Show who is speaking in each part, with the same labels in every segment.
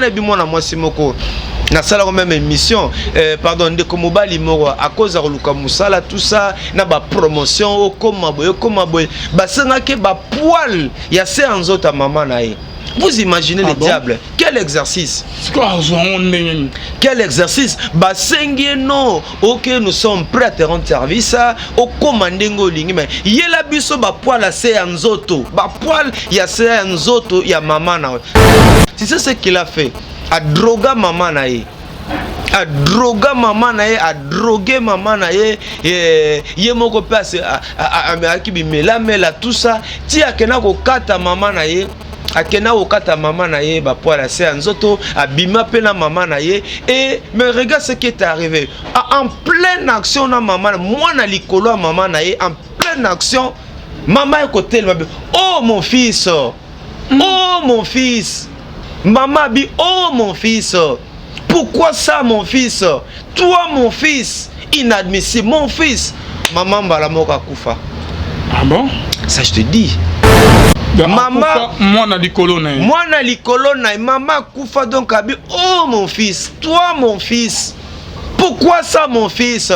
Speaker 1: na bimona mwasi moko na sala quand même émission pardon de komobali moko à cause de luka musala tout ça na ba promotion o koma boy basenga ke ba poil ya se anzota maman na ye. Vous imaginez le diable? Quel exercice? Quel exercice? Basengi no, ok, nous sommes prêts à te rendre service. Au commandengo lingi mais yela biso ba poil ya se anzoto, ba poil ya se anzoto ya maman na. C'est ce qu'il a fait. A droga maman na ye. A droga maman na ye, a droguer maman na ye, ye moko passe a kibimela mela tout ça. Ti akena ko kata maman na ye. Akena ko kata maman na ye ba poala se anzoto abima pena maman na ye et mais regarde ce qui est arrivé. En pleine action na maman, moi na likolo maman na ye en pleine action, maman côté oh mon fils. Oh mon fils. Maman dit oh mon fils. Pourquoi ça mon fils? Toi mon fils, inadmissible mon fils. Maman balamoka kufa.
Speaker 2: Ah bon?
Speaker 1: Ça je te dis. Maman, moi na likolo na maman kufa donc abi oh mon fils, toi mon fils. Pourquoi ça mon fils?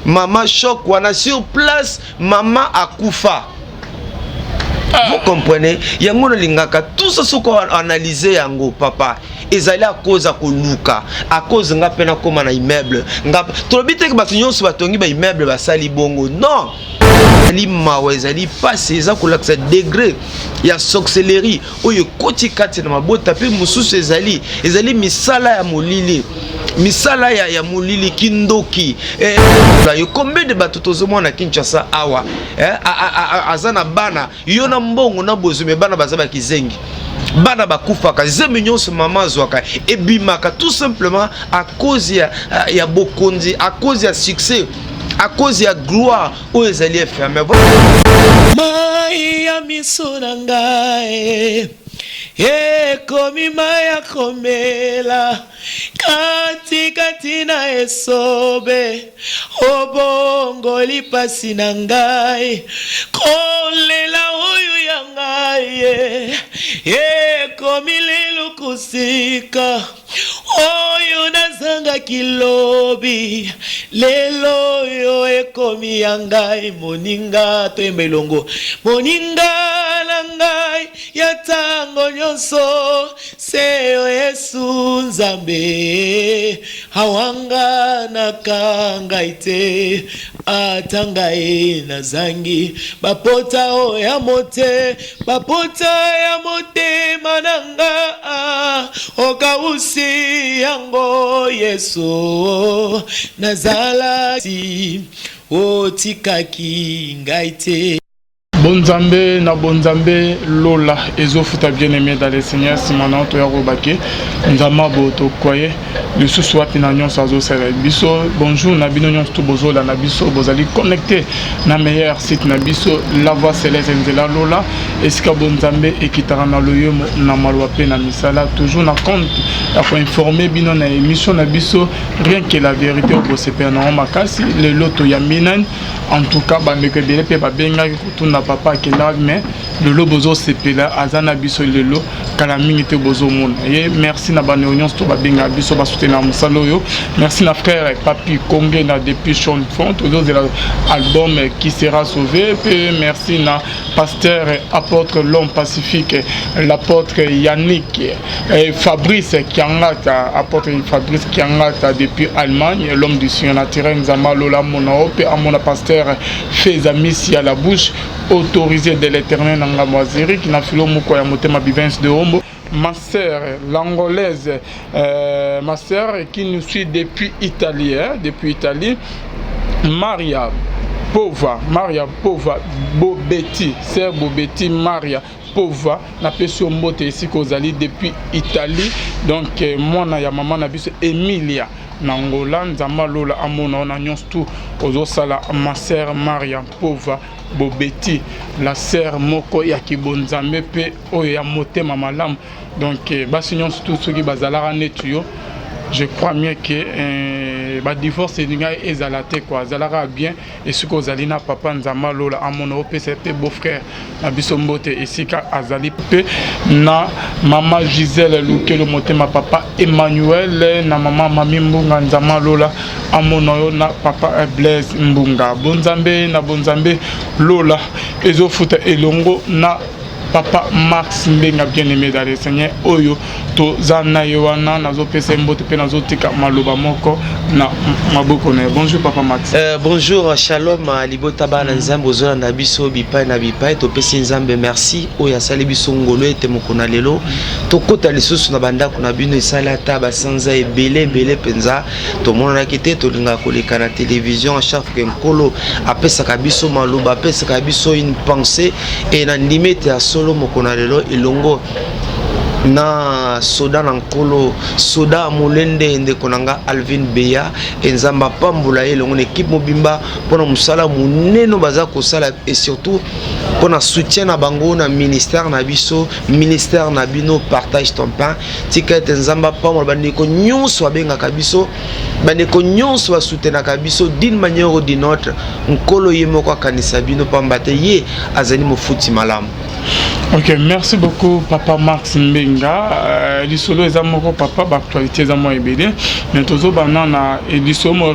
Speaker 1: Maman choc wana sur place, maman akufa. Vous comprenez? Yango lingaka tout ça ce qu'on analyser yango papa. Ezali à cause à koluka, à cause nga pena koma na immeuble. Nga tolobite ke batunyo so batongi ba immeuble ba sali bongo. Non. Ali mawa ezali passe eza kolakisa degré ya sorcellerie oyo koti kati na mabota pe mususu ezali misala ya molili. Misala ya molili kindoki yo combien de bato tozomona na Kinshasa awa azana bana yo na mbongo na bozume bana bazaba kizengi bana bakufaka zemi nyonso mama zwaka ebimaka tout simplement à cause ya bokondi, à cause ya succès, à cause ya gloire oyo ezali fermé.
Speaker 3: Maya misunangae komi maya komela kati na esobe obongo lipasi na ngai kolela oyo ya ngai komi lelo kusika oyo nazanga kilobi lelo yo ekomi ya ngai moninga to embelongo moninga na ngai ya tango nyonso seyo Yesu Nzambe awanga na kangaite atangae na zangi bapota o ya mote mananga okausi yango Yesu nazalati otikaki ngaite.
Speaker 2: Bonzambe na bonzambe lola ezofuta bien aimé dans le Seigneur simana to yarobake nzama boto koye le sous wapi na nyon sazo sere biso bonjour na bino nyon to bozola na biso bozali connecté na meilleur site na biso la voix céleste nzela lola esika bonzambe ekitara na loyo na malwa pe na misala toujours na compte ya ko informer bino na émission na biso rien que la vérité au bosepe na makasi le loto ya minan en tout cas bandeke bele pe ba benga kutuna papa qui là mais le lobozo sepela azana biso lelo kala mingi te bozo mon et merci na bane union to ba benga biso ba soutenir musalo yo merci na frère papi Kongé na depuis Chon Font tous de l'album qui sera sauvé et merci na pasteur apôtre l'homme pacifique l'apôtre Yannick et Fabrice Kiangata apôtre Fabrice Kiangata depuis Allemagne l'homme du Seigneur naturel Nzamalola monao pe amona pasteur fait amis à la bouche autorisé de l'éternel dans la moiserie qui n'a fait le mot quoi motema bivens de homo ma sœur l'angolaise ma sœur qui nous suit depuis Italie Maria Pova Bobetti sœur Bobetti Maria Pova na pesio mbote ici kozali depuis Italie donc moi na ya maman na biso Emilia Nangola nzamba lola amona na nyonstu ozosala ma sœur Maria Pova Bobetti la sœur moko ya kibonzambe pe oyo ya motema malamu donc basi nyonstu soki bazalaka netuyo je crois mieux que ba divorce ninga ezalate quoi zalaka bien et ce que zalina papa nzama lola amono PCP beau-frère na biso mbote esika azali pe na maman Gisèle Lukelo motema papa Emmanuel na maman Mami Mbunga nzama lola amono na papa Blaise Mbunga bonzambe na bonzambe lola ezofuta elongo na papa Max Mbenga bien-aimé dans le Seigneur oyo to zana yowana nazo pese mbote pe nazo tika maloba moko na maboko na bonjour papa Max.
Speaker 1: Bonjour shalom libota bana nzambe ozona na biso bipai na bipai to pese nzambe merci oya sali biso ngolo ete mokona lelo to kota lisusu na banda kuna bino esala ta basanza ebele penza to mona kite to linga koleka na télévision chaque fois nkolo apesa biso maloba apesa biso une pensée et na ndimete ya solo mokona lelo ilongo na soda na nkolo soda molende ndeko nanga Alvin Beya enzamba pambula elongo na équipe mobimba pona musala muneno baza kosala et surtout pona soutien na bango na ministère na biso ministère na bino partage ton pain ticket enzamba pambula bandeko nyonso abengaka biso bandeko nyonso basoutenaka biso d'une manière ou d'une autre nkolo yemoko akanisa bino pambate ye azali mofuti malamu.
Speaker 2: Ok, merci beaucoup papa Max Mbenga. Lisolo ezamoko papa actualité ezamo ebele. Mais tozo banana lisolo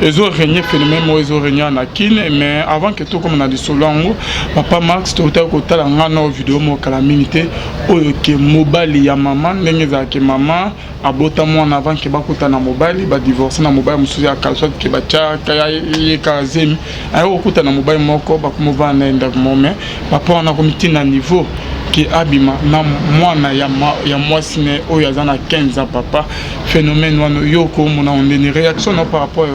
Speaker 2: ezo régner phénomène mo ezo régner na kine mais avant que tout comme on a lisolo ngo papa Max tota ko tala ngana vidéo mo kala minute oyo ke mobile ya maman ndenge za ke maman abota mwana avant ke bakuta na mobile ba divorce na mobile mususu ya kalso ke bacha kaya ka zemi ayo kuta na mobile moko bakumova na enda moment papa on a comité na niveau qui abima na mwana ya mwasi ne oyo azana 15 ans papa phénomène wano yoko mona on une réaction par rapport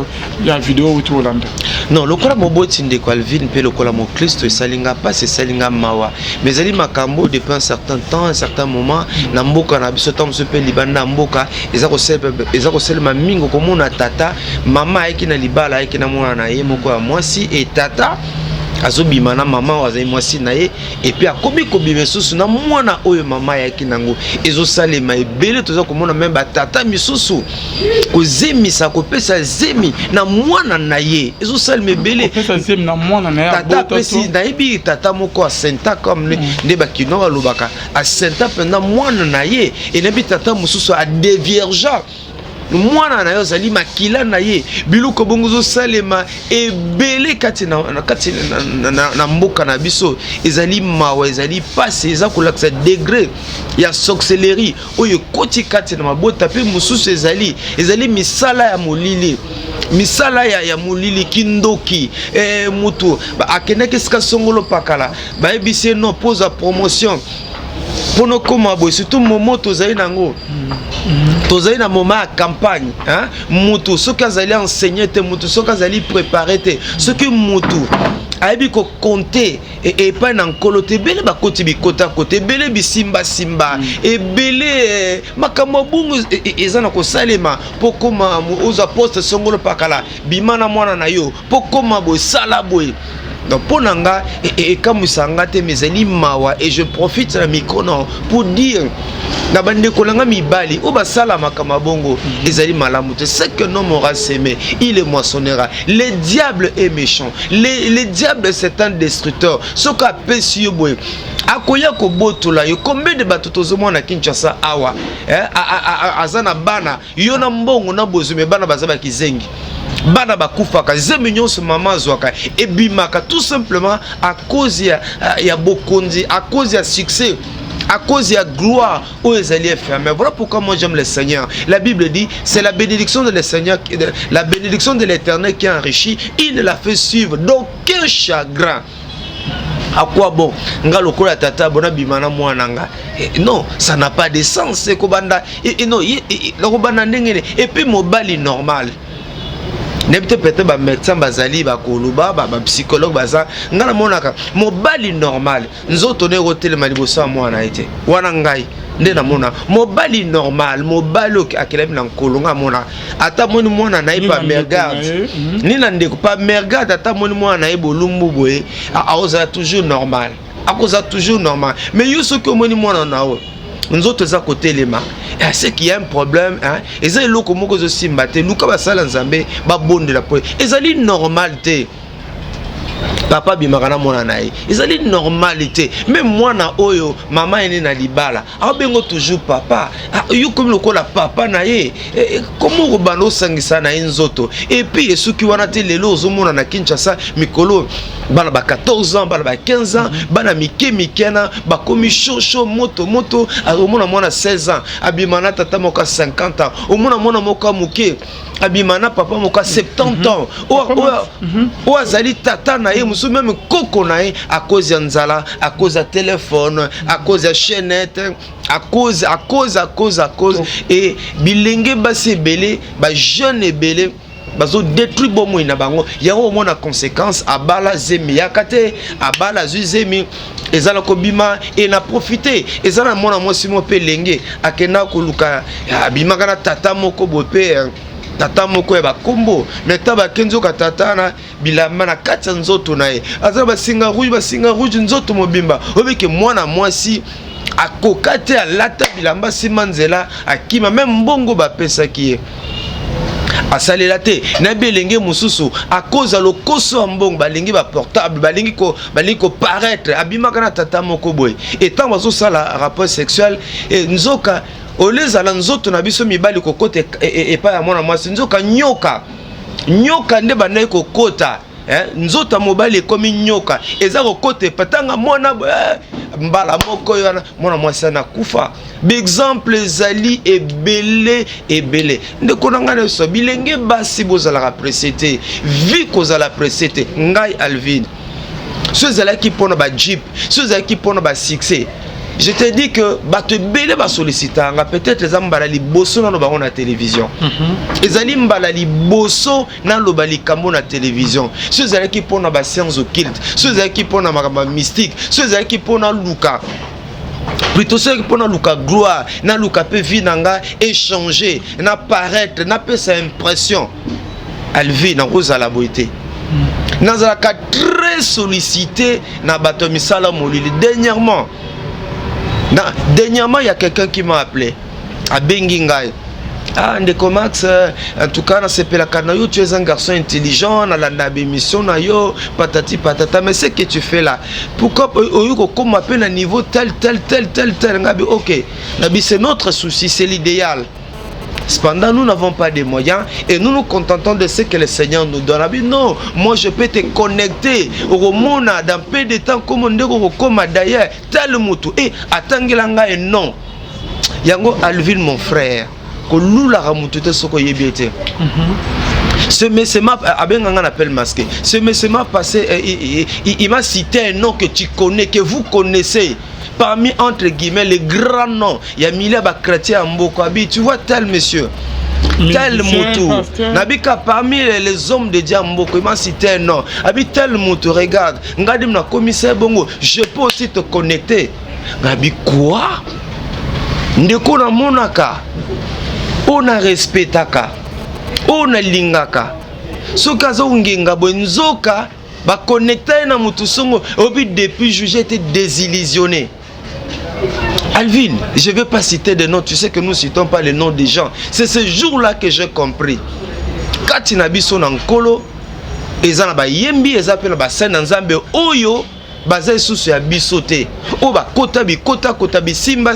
Speaker 2: ya vidéo autour Hollande.
Speaker 1: Non, le kola moboti ndeko Alvin pe le kola mo Christ salinga pas c'est salinga mawa mais ali makambo depuis un certain temps un certain moment na mboka na biso tam se pe libanda mboka ezako sel mamingo komona tata mama ayeki na libala ayeki na mwana na ye moko ya mwasi et tata azobima na mama wazai mwasi na ye et puis akobi kobima susu na mwana oyo mama yaki nango ezosalema ebele toza komona même batata misusu kozemisa kopesa zemi na mwana na ye ezosalema ebele
Speaker 2: kopesa zemi na mwana na ye
Speaker 1: tata pesi nayebi tata moko asenta comme nde bakino alobaka asenta penda mwana na ye enebi tata mosusu adeviergeant mwana na yo zali makila na ye biluko bongozo salema ebele kati na mboka na biso ezali mawa ezali passe eza kolakisa degré ya sorcellerie oyo koti kati na mabota pe mususu ezali misala ya molili misala ya molili kindoki mutu akendaki sika songolo pakala bayebisi no pose promotion pono koma boy surtout moment tozali nango tozali na moment ya campagne hein mutu soki azali enseigner te mutu soki azali préparer te soki mutu ayebi ko compter et pas na nkolo te bele bakoti bikota kote bele bisimba simba ebele makambo bungu ezana ko salema pokoma oza poste songolo pakala bimana mwana na yo pokoma boy sala boy. Donc pour nanga et comme sangate mes amis mawa et je profite de la micro pour dire na bande kolanga mibali o basala makama bongo ezali malamu te c'est que non aura semé il est moissonnera le diable est méchant le diable c'est un destructeur soka pesi yo boy akoya ko botola yo combien de bato tozomo na Kinshasa awa azana bana yo na mbongo na bozume bana bazaba kizengi bana bakufaka zemi nyonso mama zwaka ebimaka tout simplement à cause ya bokonzi à cause ya succès à cause de la gloire où ils allaient faire. Mais voilà pourquoi moi j'aime le Seigneur. La Bible dit, c'est la bénédiction de le Seigneur, la bénédiction de l'Éternel qui enrichit. Il ne la fait suivre d'aucun chagrin. À quoi bon? Non, ça n'a pas de sens. C'est non, et puis mon bali normal. N'importe peut-être ba médecin bazali ba koluba ba psychologue baza ngala monaka mobali normal nzoto ne hotel malibosa mwana été wana ngai nde na mona mobali normal mobali akelebi na kolonga mona ata moni mwana na ipa mergarde ni na ndeko pa mergarde ata moni mwana na ibolumbu boye a oza toujours normal akoza toujours normal mais yo soki moni mwana na o nzoto za côté lema et c'est qu'il y a un problème hein ezali loko moko zo simba te luka basala nzambe ba bondela po ezali normalité. Papa bimakana mona nae ezali normalité même moi na oyo mama ene na libala abengo toujours papa yo comme lokola papa nae comment robano sangisa na nzoto et puis esuki wana te lelo ozomona na Kinshasa mikolo bana ba 14 ans bana ba 15 ans bana mikena ba komi chocho moto omona mwana 16 ans abimana tata moka 50 ans omona mwana moka muke abimana papa moka 70 ans o azali tata na ye musu même koko na ye à cause ya nzala à cause ya téléphone à cause ya chaînette à cause et bilenge basi belé ba jeune belé bazo détruit bomo ina bango yango mona conséquence abala zemi yakate abala zemi ezala ko bima et na profiter ezala mona mwasi mo pe lenge akena ko luka bima kana tata moko bope tata moko ba kombo meta ba kenzo ka tata na bilamba na kati nzoto na ye azaba basinga rouge nzoto mobimba obike mwana mwasi akokate alata bilamba simanzela akima même mbongo ba pesa ki asalela te na belenge mususu à cause lo koso mbongo balingi ba portable balingi ko paraître abimaka na tata moko boy et tant bazo sala rapport sexuel et nzoka olezala nzoto na biso mibali kokote et pas ya mwana mwasi nzoka nyoka nde banayi kokota nzoto mobali ekomi nyoka eza kokote patanga mwana mbala moko yana mwana mwasi na kufa exemple ezali ebele ndeko nanga na so bilenge basi bozala apprécié vie kozala apprécié ngai Alvin so ezalaki pona ba jeep so ezalaki pona ba succès. Je te dis que bato belé ba solliciter peut-être les ambala liboso na loba na télévision. Ezali mbala liboso na loba likambo na télévision. Ceux qui pona ba science occulte, ceux qui pona makamba mystique, ceux qui pona luka. Plutôt ceux qui pona luka gloire, na luka pe vie nanga échanger, na paraître, na pe sa impression. Alvi na oza la beauté. Nazalaka très sollicité na bato misala molili dernièrement, il y a quelqu'un qui m'a appelé à Bengingai. Ah, Ndeko Max, en tout cas, tu es un garçon intelligent, na la mission, patati patata, mais ce que tu fais là, pourquoi on m'appelle à niveau tel, ok, c'est notre souci, c'est l'idéal. Cependant, nous n'avons pas de moyens et nous nous contentons de ce que le Seigneur nous donne. Non, moi je peux te connecter au monde dans peu de temps comme on dit comme d'ailleurs tel moutou et attangilanga et non. Yango Alvin mon frère, que nous la ramutute soko yebete. Ce monsieur m'a appelle masqué. Ce monsieur m'a passé, il m'a cité un nom que tu connais, que vous connaissez. Parmi entre guillemets les grands noms, il y a Mileba chrétien Mbokabi, tu vois tel monsieur, tel moutou. Nabika parmi les hommes de Dieu Mboko, il m'a cité un nom. Abi tel moutou, regarde, Ngadim na commissaire Bongo, je peux aussi te connecter. Ngabi quoi? Ndeko na monaka, on a respectaka, on a lingaka. Sokazo ngenga bonzoka, ba connecter na moutou songo, obi depuis j'ai été désillusionné. Alvin, je ne vais pas citer des noms, tu sais que nous ne citons pas les noms des gens. C'est ce jour-là que j'ai compris. Quand tu n'as pas son encolo, ils ont yembi, ils appellent ba sen nzambe oyo, basé sous ya bisoté. O ba kota bi simba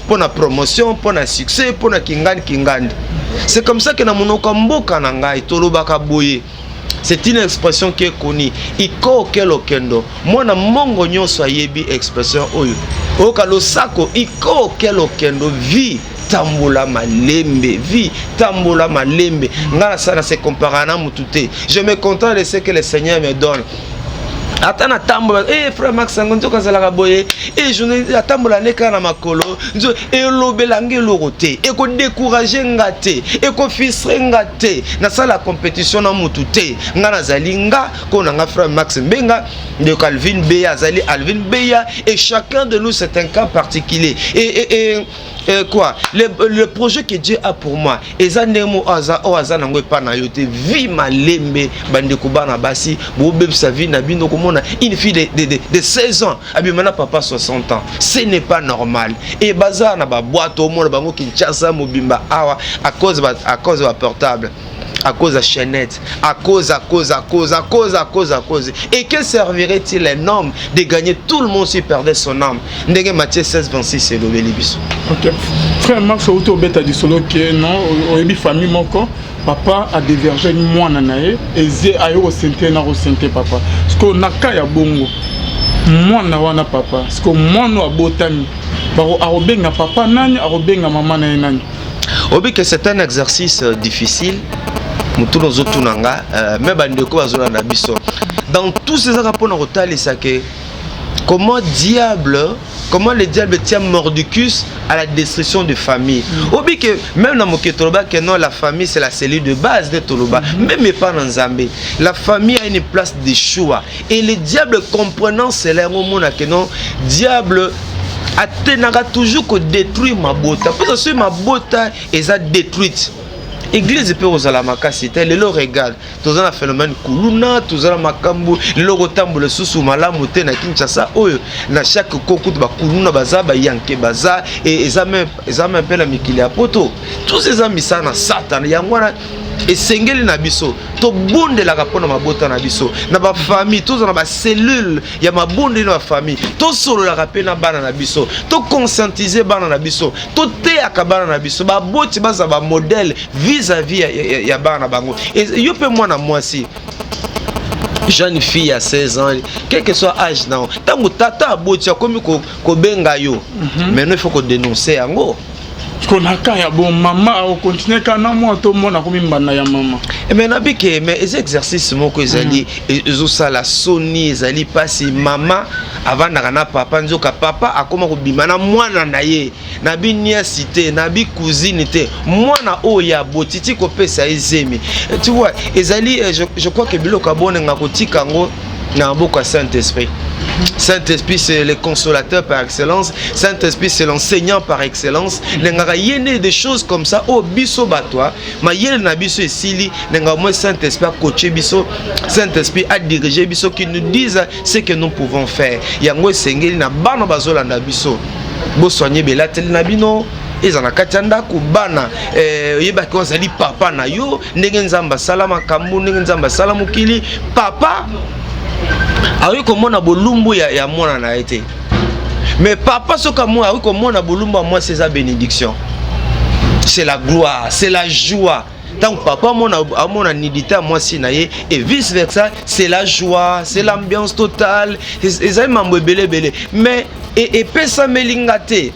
Speaker 1: pour la promotion, pour le succès, pour la kingandi. C'est comme ça que na monoko mboka na ngai tolobaka boye. C'est une expression qui est connue. Iko kelokendo. Mwana mongo nyonso ayebi expression oyo. Oka losako iko kelokendo vie tambola malembe, vie tambola malembe. Ngala sana se compara na mutute. Je me contente de ce que le Seigneur me donne. Atana tambola frère Max ngonzo kazala boye je atambola neka na makolo nzo elobelange lorote eko décourager ngate eko fisre ngate na sala compétition na mutute ngana zalinga kona nga frère Max Mbenga de Calvin Beya zali Alvin Beya et chacun de nous c'est un cas particulier et quoi le projet que Dieu a pour moi eza ndemo aza nango epa na yo te vie malembe bandeko bana basi bobebisa vie na bino komona une fille de 16 ans abimana papa 60 ans ce n'est pas normal et bazar na ba boîte au monde bango Kinshasa mobimba awa à cause de portable, à cause de chaînette, à cause. Et que servirait-il un homme de gagner tout le monde s'il perdait son âme? Ndenge Matthieu 16, 26, c'est le bélibiso.
Speaker 2: Ok. Frère Max, auto bête a dit solo que non, au début famille mon corps, papa a divergé moi nanae, et j'ai aïe au santé na au santé papa. Parce qu'on a qu'à bongo. Moi na wana papa. Parce que moi no abotani. Baro arobenga papa nani, arobenga maman nani.
Speaker 1: Obi que c'est un exercice difficile. Mutuno zotunanga, mais bandeko bazona na biso. Dans tous ces rapports rotali sake. Comment le diable tient mordicus à la destruction de famille. Obi que même dans mon Toloba que non la famille c'est la cellule de base de Toloba. Même pas dans Zambé. La famille a une place de choix et le diable comprenant cela au monde que non diable atenaka toujours que détruire ma bota. Parce que ma bota est détruite. Église peut aux alamakasi, le lo regarde. Tous un phénomène kuluna, tous un makambu, le logo tambo le sous malamu te na Kinshasa. Oh, na chaque coco ba kuluna baza ba yanke baza et examen peu la mikili a poto. Tous ces amis ça na Satan yangwana. Et sengeli na biso to bonde la rapona mabota na biso na ba famille tous na ba cellule ya mabonde na famille to solo la rapena bana na biso to conscientiser bana na biso to te akabana na biso ba boti baza ba modèle vis-à-vis ya bana bango et yo pe moi na moi si jeune fille à 16 ans quel que soit âge non tango tata boti comme ko benga yo mais il faut qu'on dénoncer yango.
Speaker 2: Qu'on a qu'à bon maman au continuer quand moi tout le monde a commis mbana ya maman.
Speaker 1: Mais nabike mais les exercices moko ezali ezosa la soni ezali pasi maman avant na papa nzoka papa akoma ko bimana mwana na ye na binia cité na bi cousine te mwana oya botiti ko pesa ezemi. Tu vois ezali je crois que biloko bonenga kotika ngo na mboka Saint-Esprit. Saint-Esprit c'est le consolateur par excellence. Saint-Esprit c'est l'enseignant par excellence. Nenga yene des choses comme ça au biso batwa ma yene na biso esili nenga moi Saint-Esprit a coaché biso. Saint-Esprit a dirigé biso qui nous disent ce que nous pouvons faire. Yango sengeli na bana bazola na biso. Bo soigner belatel na bino. Ezana katianda kubana yeba ko zali papa na yo ndenge nzamba salama kambu ndenge nzamba salamu kili papa awi komona bolumbu ya mwana na été. Mais papa soka moi awi komona bolumbu moi c'est sa bénédiction. C'est la gloire, c'est la joie. Tant que papa mon nidita moi si naie et vice versa, c'est la joie, c'est l'ambiance totale. Ezali mambo belé mais et pesa melingate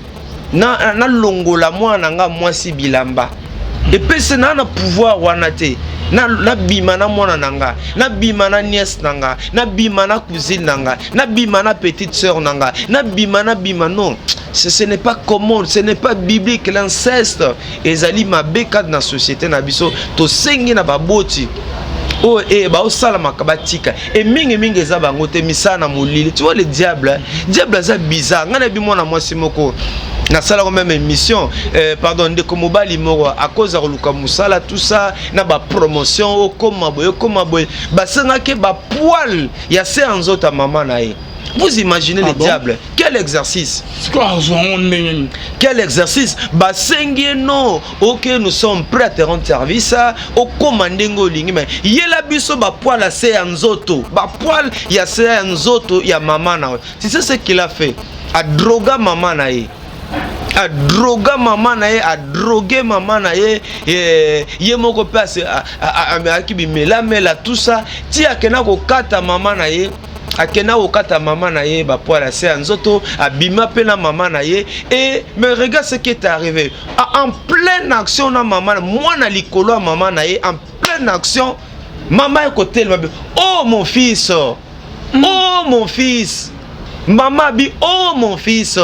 Speaker 1: na longola mwana nga moi si bilamba. Et pesa na pouvoir wanate. Na bimana mwana nanga, na bimana nièce nanga, na bimana cousine nanga, na bimana petite sœur nanga, na bimana non. Ce n'est pas commun, ce n'est pas biblique l'inceste. Ezali mabeka na société na biso to sengi na baboti. Oh et ba osala makabatika et mingi eza bango te misana molili. Tu vois le diable ça bizarre. Ngana bi mwana mwasi moko na sala même émission pardon de komobali moko à cause de luka musala tout ça na ba promotion comme boy basenga ke ba poil ya se anzota maman na ye. Vous imaginez le diable? Quel exercice? Quel exercice? Basengi non. Ok, nous sommes prêts à te rendre service. Au commandengo lingi mais yela biso ba poil se anzoto. Ba poil ya se anzoto ya maman na. C'est ce qu'il a fait. A droga maman na ye. A droga maman na ye, a droguer maman na ye, ye moko passe a kibimela mela tout ça. Ti akena ko kata maman na ye. Akena okata maman na ye ba poala se anzoto abima pena maman na ye et mais regarde ce qui est arrivé en pleine action na maman moi na likolo maman na ye en pleine action maman côté oh mon fils oh mon fils maman bi oh mon fils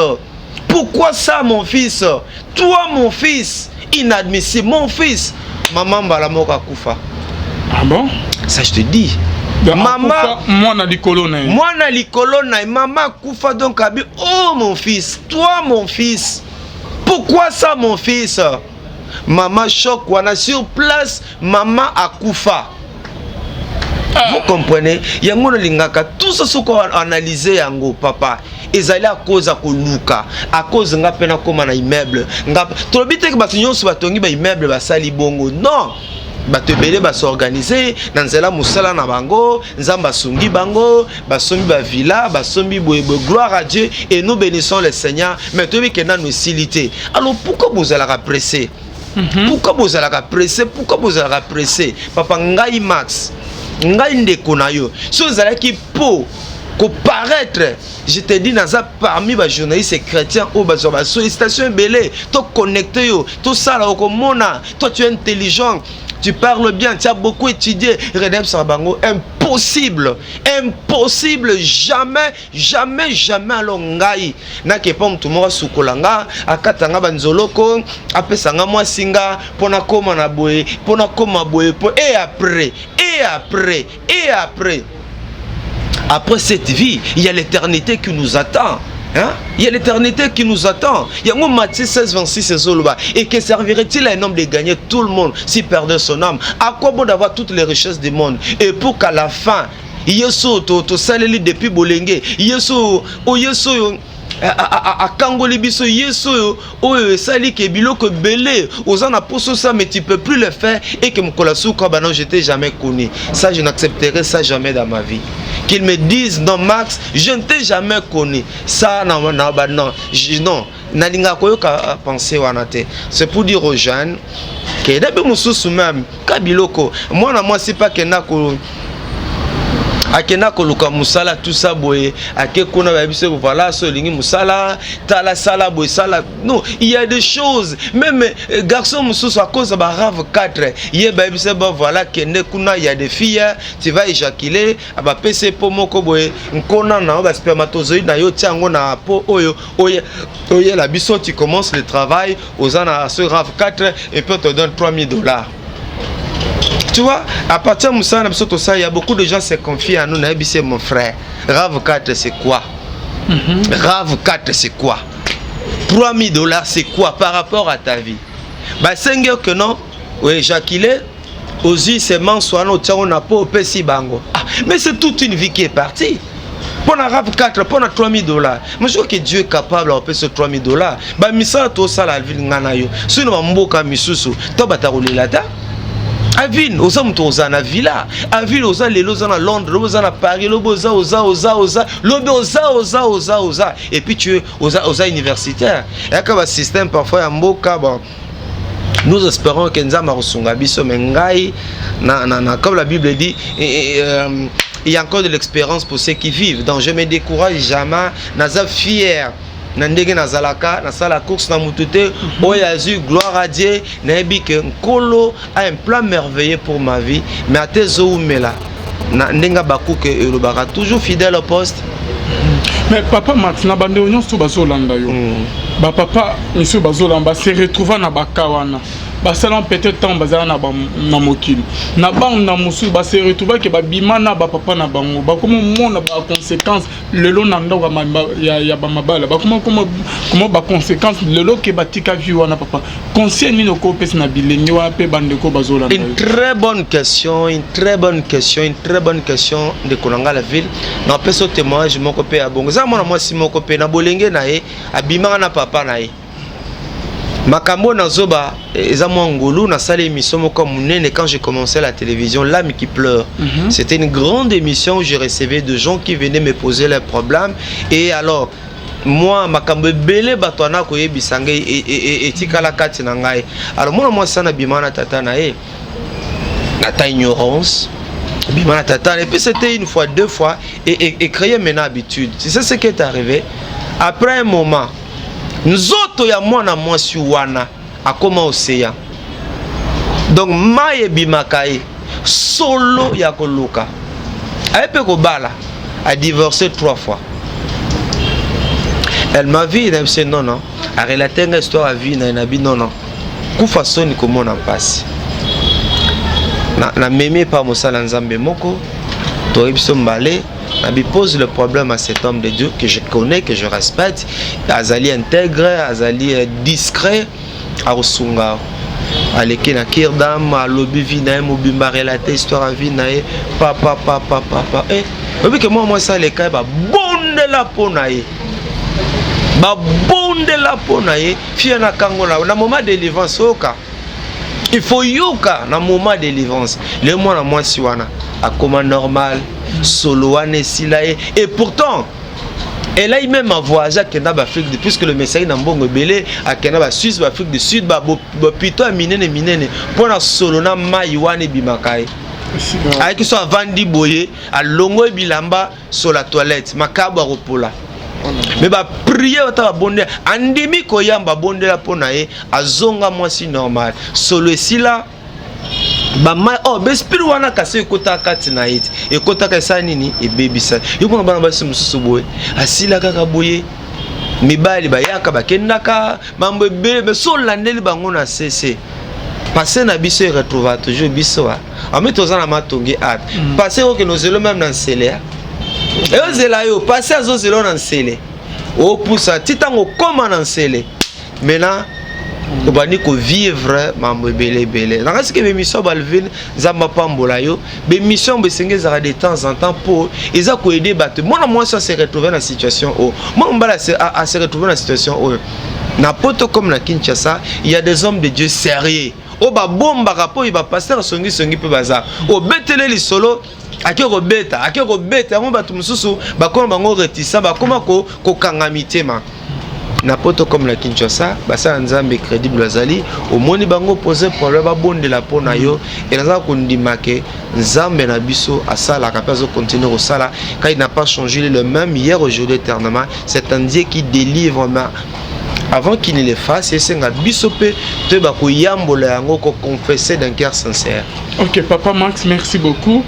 Speaker 1: pourquoi ça mon fils toi mon fils inadmissible mon fils maman bala moka kufa.
Speaker 2: Ah bon
Speaker 1: ça je te dis. Maman, moi na likolo na maman kufa donc abi oh mon fils, toi mon fils, Pourquoi ça mon fils? Maman choc, on a sur place, maman akufa. Vous comprenez? Yango lingaka tout ça ce qu'on analysé yango papa. Ezali à cause à koluka, à cause nga pena comme un immeuble. Nga tolobite que batunyo so batongi ba immeuble ba sali bongo. Non. Bato belé ba s'organiser dans nzela musala na bango, nzamba sungi bango, basombi ba villa, basombi boye gloire à Dieu et nous bénissons le Seigneur. Mais tobi que nous silité. Alors pourquoi vous allez presser? Pourquoi vous allez presser? Pourquoi vous allez presser? Papa ngai Max. Ngai ndeko na yo so zala ki po ko paraître, je te dis naza parmi les journalistes chrétiens au bazo ba sollicitation belé to connecté yo to sala ko mona toi tu es intelligent, tu parles bien, tu as beaucoup étudié rédemption bango impossible, impossible, jamais jamais jamais alors ngai na ke pom tout mo sukolanga akatanga banzoloko apesanga moi singa pona koma na boye pona koma boye et après après cette vie, il y a l'éternité qui nous attend. Hein? Il y a l'éternité qui nous attend. Il y a Matthieu 16, 26 et que servirait-il à un homme de gagner tout le monde s'il perdait son âme? À quoi bon d'avoir toutes les richesses du monde? Et pour qu'à la fin, Yesu to saleli depuis Bolenge, Yesu a kangoli biso Yesu o sali ke biloko belé ozana poso ça mais tu peux plus le faire et que mokolasu ko bana je t'ai jamais connu. Ça je n'accepterai ça jamais dans ma vie. Qu'ils me disent non Max, je ne t'ai jamais connu. Ça non nalinga koyoka penser wanate. C'est pour dire aux jeunes que d'abord mususu même kabiloko moi c'est pas que na ko akena koluka musala tout ça boye akekona babiso voilà solingi musala tala sala boye sala non il y a des choses même garçon mususu à cause ba rave 4 ye babiso ba voilà kende kuna il y a des filles tu vas éjaculer aba pc po moko boye nkona na ba spermatozoïde na yo tiango na po oyo la biso tu commences le travail aux ana ce rave 4 et puis on te donne $3000. Tu vois, à partir de Moussa, il y a beaucoup de gens qui se confient à nous. C'est mon frère. Rave 4, c'est quoi? Rave 4, c'est quoi? $3000, c'est quoi par rapport à ta vie? Bah, c'est que non. Oui, Jacqueline, aux yeux, c'est mensuano, on n'a pas au PC Bango. Ah, mais c'est toute une vie qui est partie. Pour la Rave 4, pour $3000. Mais je crois que Dieu est capable de payer ce $3000. Bah, Missa, tout ça, la ville, nganayo. Si nous avons beaucoup de misusu, tu vas t'arrouler là-dedans. Avine, aux hommes, aux en villa, avine, aux les lots à Londres, aux à Paris, l'oboza, oza, et puis tu es aux universitaires. Et comme un système parfois en boka, bon, nous espérons que nous avons reçu un biso mengai, comme la Bible dit, il y a encore de l'expérience pour ceux qui vivent. Donc je me décourage jamais, naza fier. Nandege na zalaka na sala course na mutute oyazu gloire à Dieu nabi que nkolo a un plan merveilleux pour ma vie mais atezo umela na ndenga baku que elobaka toujours fidèle au poste.
Speaker 2: Mais papa Max na bande onyo so bazolanda yo ba papa monsieur bazolamba se retrouver na bakawana basalan peut-être temps bazala na mokili na bang na musu ba se retrouver que ba bimana ba papa na bango ba comment mona ba conséquence le lo na ndoka ya ba mabala ba comment ba conséquence le lo ke batika vie wana papa conseil ni ko pesa na bilengi wa pe bande ko bazolanda.
Speaker 1: Une très bonne question de Kolanga la ville na peso témoignage moko pe abongo za mona moi si moko pe na bolenge na ye abimanga na papa na ye makambo na zoba eza mwa ngolu na sala émission comme munene quand j'ai commencé la télévision l'âme qui pleure. C'était une grande émission où je recevais de gens qui venaient me poser leurs problèmes et alors moi makambo belé batwana ko yebisanga et tikala kati na ngai alors moi sana bimana tata na ye na ta ignorance bimana tata et puis c'était une fois deux fois et créer maintenant habitude. C'est ça ce qui est arrivé après un moment. Nzoto ya mwana mwasi wana akoma océan. Donc maye bimakaye solo ya koluka. Ayepe ko bala a divorcé 3 fois. Elle m'a vu elle me non a relaté une histoire à vie na nabi non. Ku façon ni comment on passe. Na mémé pa mosala nzambe moko to ebiso mbale Je pose le problème à cet homme de Dieu que je connais, que je respecte. Azali intègre, Azali discret. Arosunga. Aleki na kirdam, alobi vinae, mobimba relater histoire à vinae. Papa. Eh, oui que moi ça les cas, bonde la ponae. Bonde la ponae. Fia na kangola. Na moment de délivrance, oka. Il faut yoka na moment de délivrance. Le mois na moi siwana. A comment normal. Soloane silae. Et pourtant, elle a même voyagé à Kenya, Afrique, puisque le message n'a pas belé à Kenya, Suisse, Afrique du Sud, plutôt à minene pour la solona maïwane bimakai. Avec soit vandi boye à longo bilamba sur la toilette, makabo ropola. Mais prier au bonde, andemi koyamba bonde la ponae, a zonga moi si normal. Solo si là. Bespiri wana kase kota kati na it e kota kasa nini e baby sa yoko bana basi mususu boye asila kaka boye mibali bayaka bakendaka mambo ebele me so landeli bango na cc passer na biso e retrouver toujours biso a mettre aux na matongi at passer que nos zelo même dans célé e ozela yo passer azo zelo dans célé o poussa titango comme dans célé maintenant on va dire que vivre mambo belé. Dans ce que mes missions balvin zamba pambola yo, mes missions besengue zara de temps en temps pour ils a ko aider battre. Moi ça se retrouver dans la situation où moi on va se retrouver dans la situation où n'importe comme la Kinshasa, il y a des hommes de Dieu sérieux. O ba bomba rapport il va passer songi pe bazar. O betele li solo akeko beta on ba tumususu ba koma bango retisa ba koma ko kangamite ma. N'importe comme la Kinshasa, basa nzambe crédible azali, au moni bango poser problème ba bonde la pona yo et naza kondimake nzambe na biso asala kapazo continuer au sala car il n'a pas changé le même hier aujourd'hui éternellement, c'est un Dieu qui délivre mais avant qu'il ne le fasse et c'est un bisope te ba ko yambola yango ko confesser d'un cœur sincère. OK
Speaker 2: papa Max, merci beaucoup.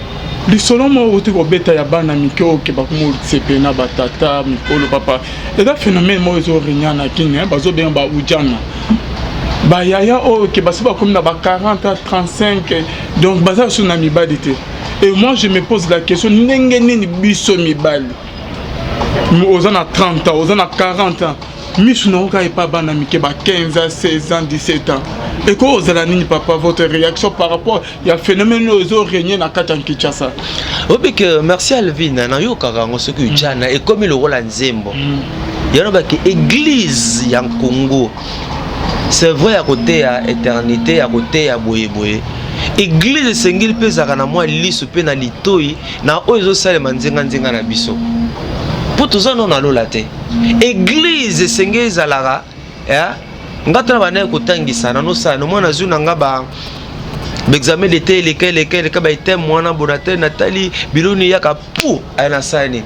Speaker 2: Le solo mo wote ko beta ya bana mikyo ke ba ko sepena batata mikolo papa et da phénomène mo zo rinya na kine bazo ben ba ujana ba yaya o ke ba seba comme na ba 40 à 35 donc baza sur na mibadité et moi je me pose la question ndenge nini biso mibali ozana 30 ans ozana 40 ans misu na oka pas bana mike ba 15 ans 16 ans 17 ans. Et quoi vous allez papa votre réaction par rapport il y a phénomène aux régner na kata Kinshasa.
Speaker 1: Obi que merci Alvin na yo karango ce que jana et comme le rôle nzembo. Ya no ba que église ya Congo. C'est vrai à côté à éternité à côté à boyeboye. Église sengil pe zakana moi liso pe na litoi na ozo sale manzenga nzenga na biso. Pour tout ça non na lolate. Église sengil zalara ya ngata bana ko tangisa na no sa no mona zuna ngaba l'examen d'été lesquels ka ba item mwana bonate Nathalie biloni yaka pou ana sani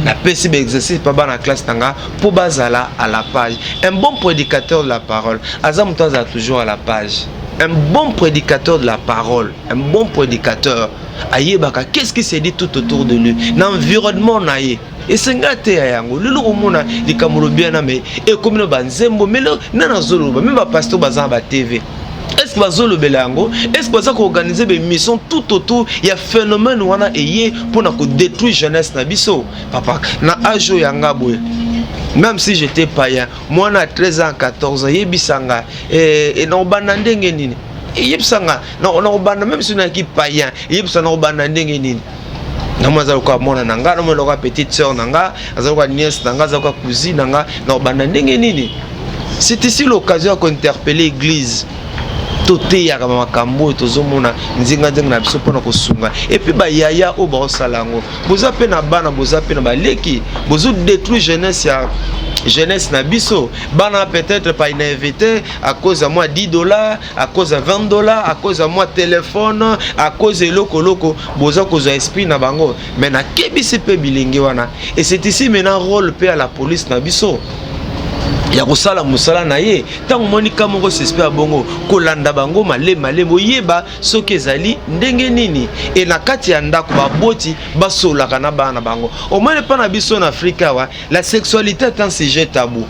Speaker 1: na pesi be exercice pa ba na classe tanga pour bazala à la page. Un bon prédicateur de la parole azam toza toujours à la page. Un bon prédicateur de la parole, un bon prédicateur ayebaka qu'est-ce qui se dit tout autour de lui, l'environnement naie. Et c'est ngate ya yango lelo komona likamolo bien na me et comme no banzembo mais na zolo même ba pasteur bazan ba TV. Est-ce que bazolo belango est-ce que ça ko organiser des missions tout autour il y a phénomène wana eye pour na ko détruire jeunesse na biso papa na ajo yanga boye. Même si j'étais païen, moi à 13 ans, 14 ans, yebisanga et non banandenge nini. Yebisanga non bana même si on est païen, yebisanga non banandenge nini. Nama zaluka mona nanga, nama loka petite sœur nanga, zaluka nièce nanga, zaluka cousine nanga, non banandenge nini. C'est ici l'occasion d'interpeller l'église. Toté ya kama makambo tozomona nzinga nzinga na biso pona kosunga et puis ba yaya o ba salango boza pe na bana boza pe na baleki bozo détruire jeunesse na biso bana peut-être pas invité à cause de moi $10 à cause de $20 à cause de moi téléphone à cause de loko boza cause esprit na bango mais na kebisi pe bilingi wana et c'est ici maintenant rôle pe à la police na biso ya kosala musala na ye tango moni kamoko s'espère bongo kolanda bango malé boyeba soki ezali ndenge nini et na kati ya ndako baboti basolaka na bana bango au moins pas na biso na Afrika wa la sexualité est un sujet tabou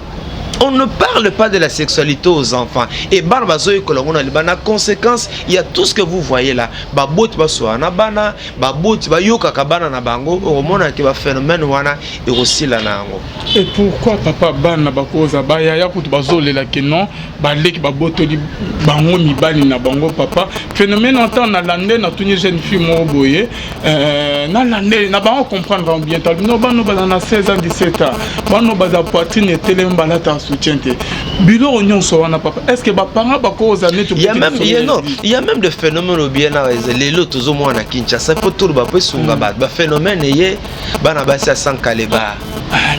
Speaker 1: On ne parle pas de la sexualité aux enfants. Et la conséquence, il y a tout ce que vous voyez là. Babot baswana bana, babot bayoka kabana na bango, omona ki ba phénomène wana et aussi la nango.
Speaker 2: Et pourquoi papa bana bakoza baya ya kutu bazolela ke non, baleki baboto li bango mibali na bango papa. Phénomène entend na lande na tuni jeune fille mo boye, na lande na bango comprendre bien tal. No bano bana 16 ans 17 ans. Bano baza poitrine et télé mbalata soutien. Bilo onyon so wana papa. Est-ce que ba parents bakoza neto
Speaker 1: il y a même des phénomènes au bien là les lots aux moins à Kinshasa pour tout ba sunga ba phénomène yé bana ba sa sans kaleba.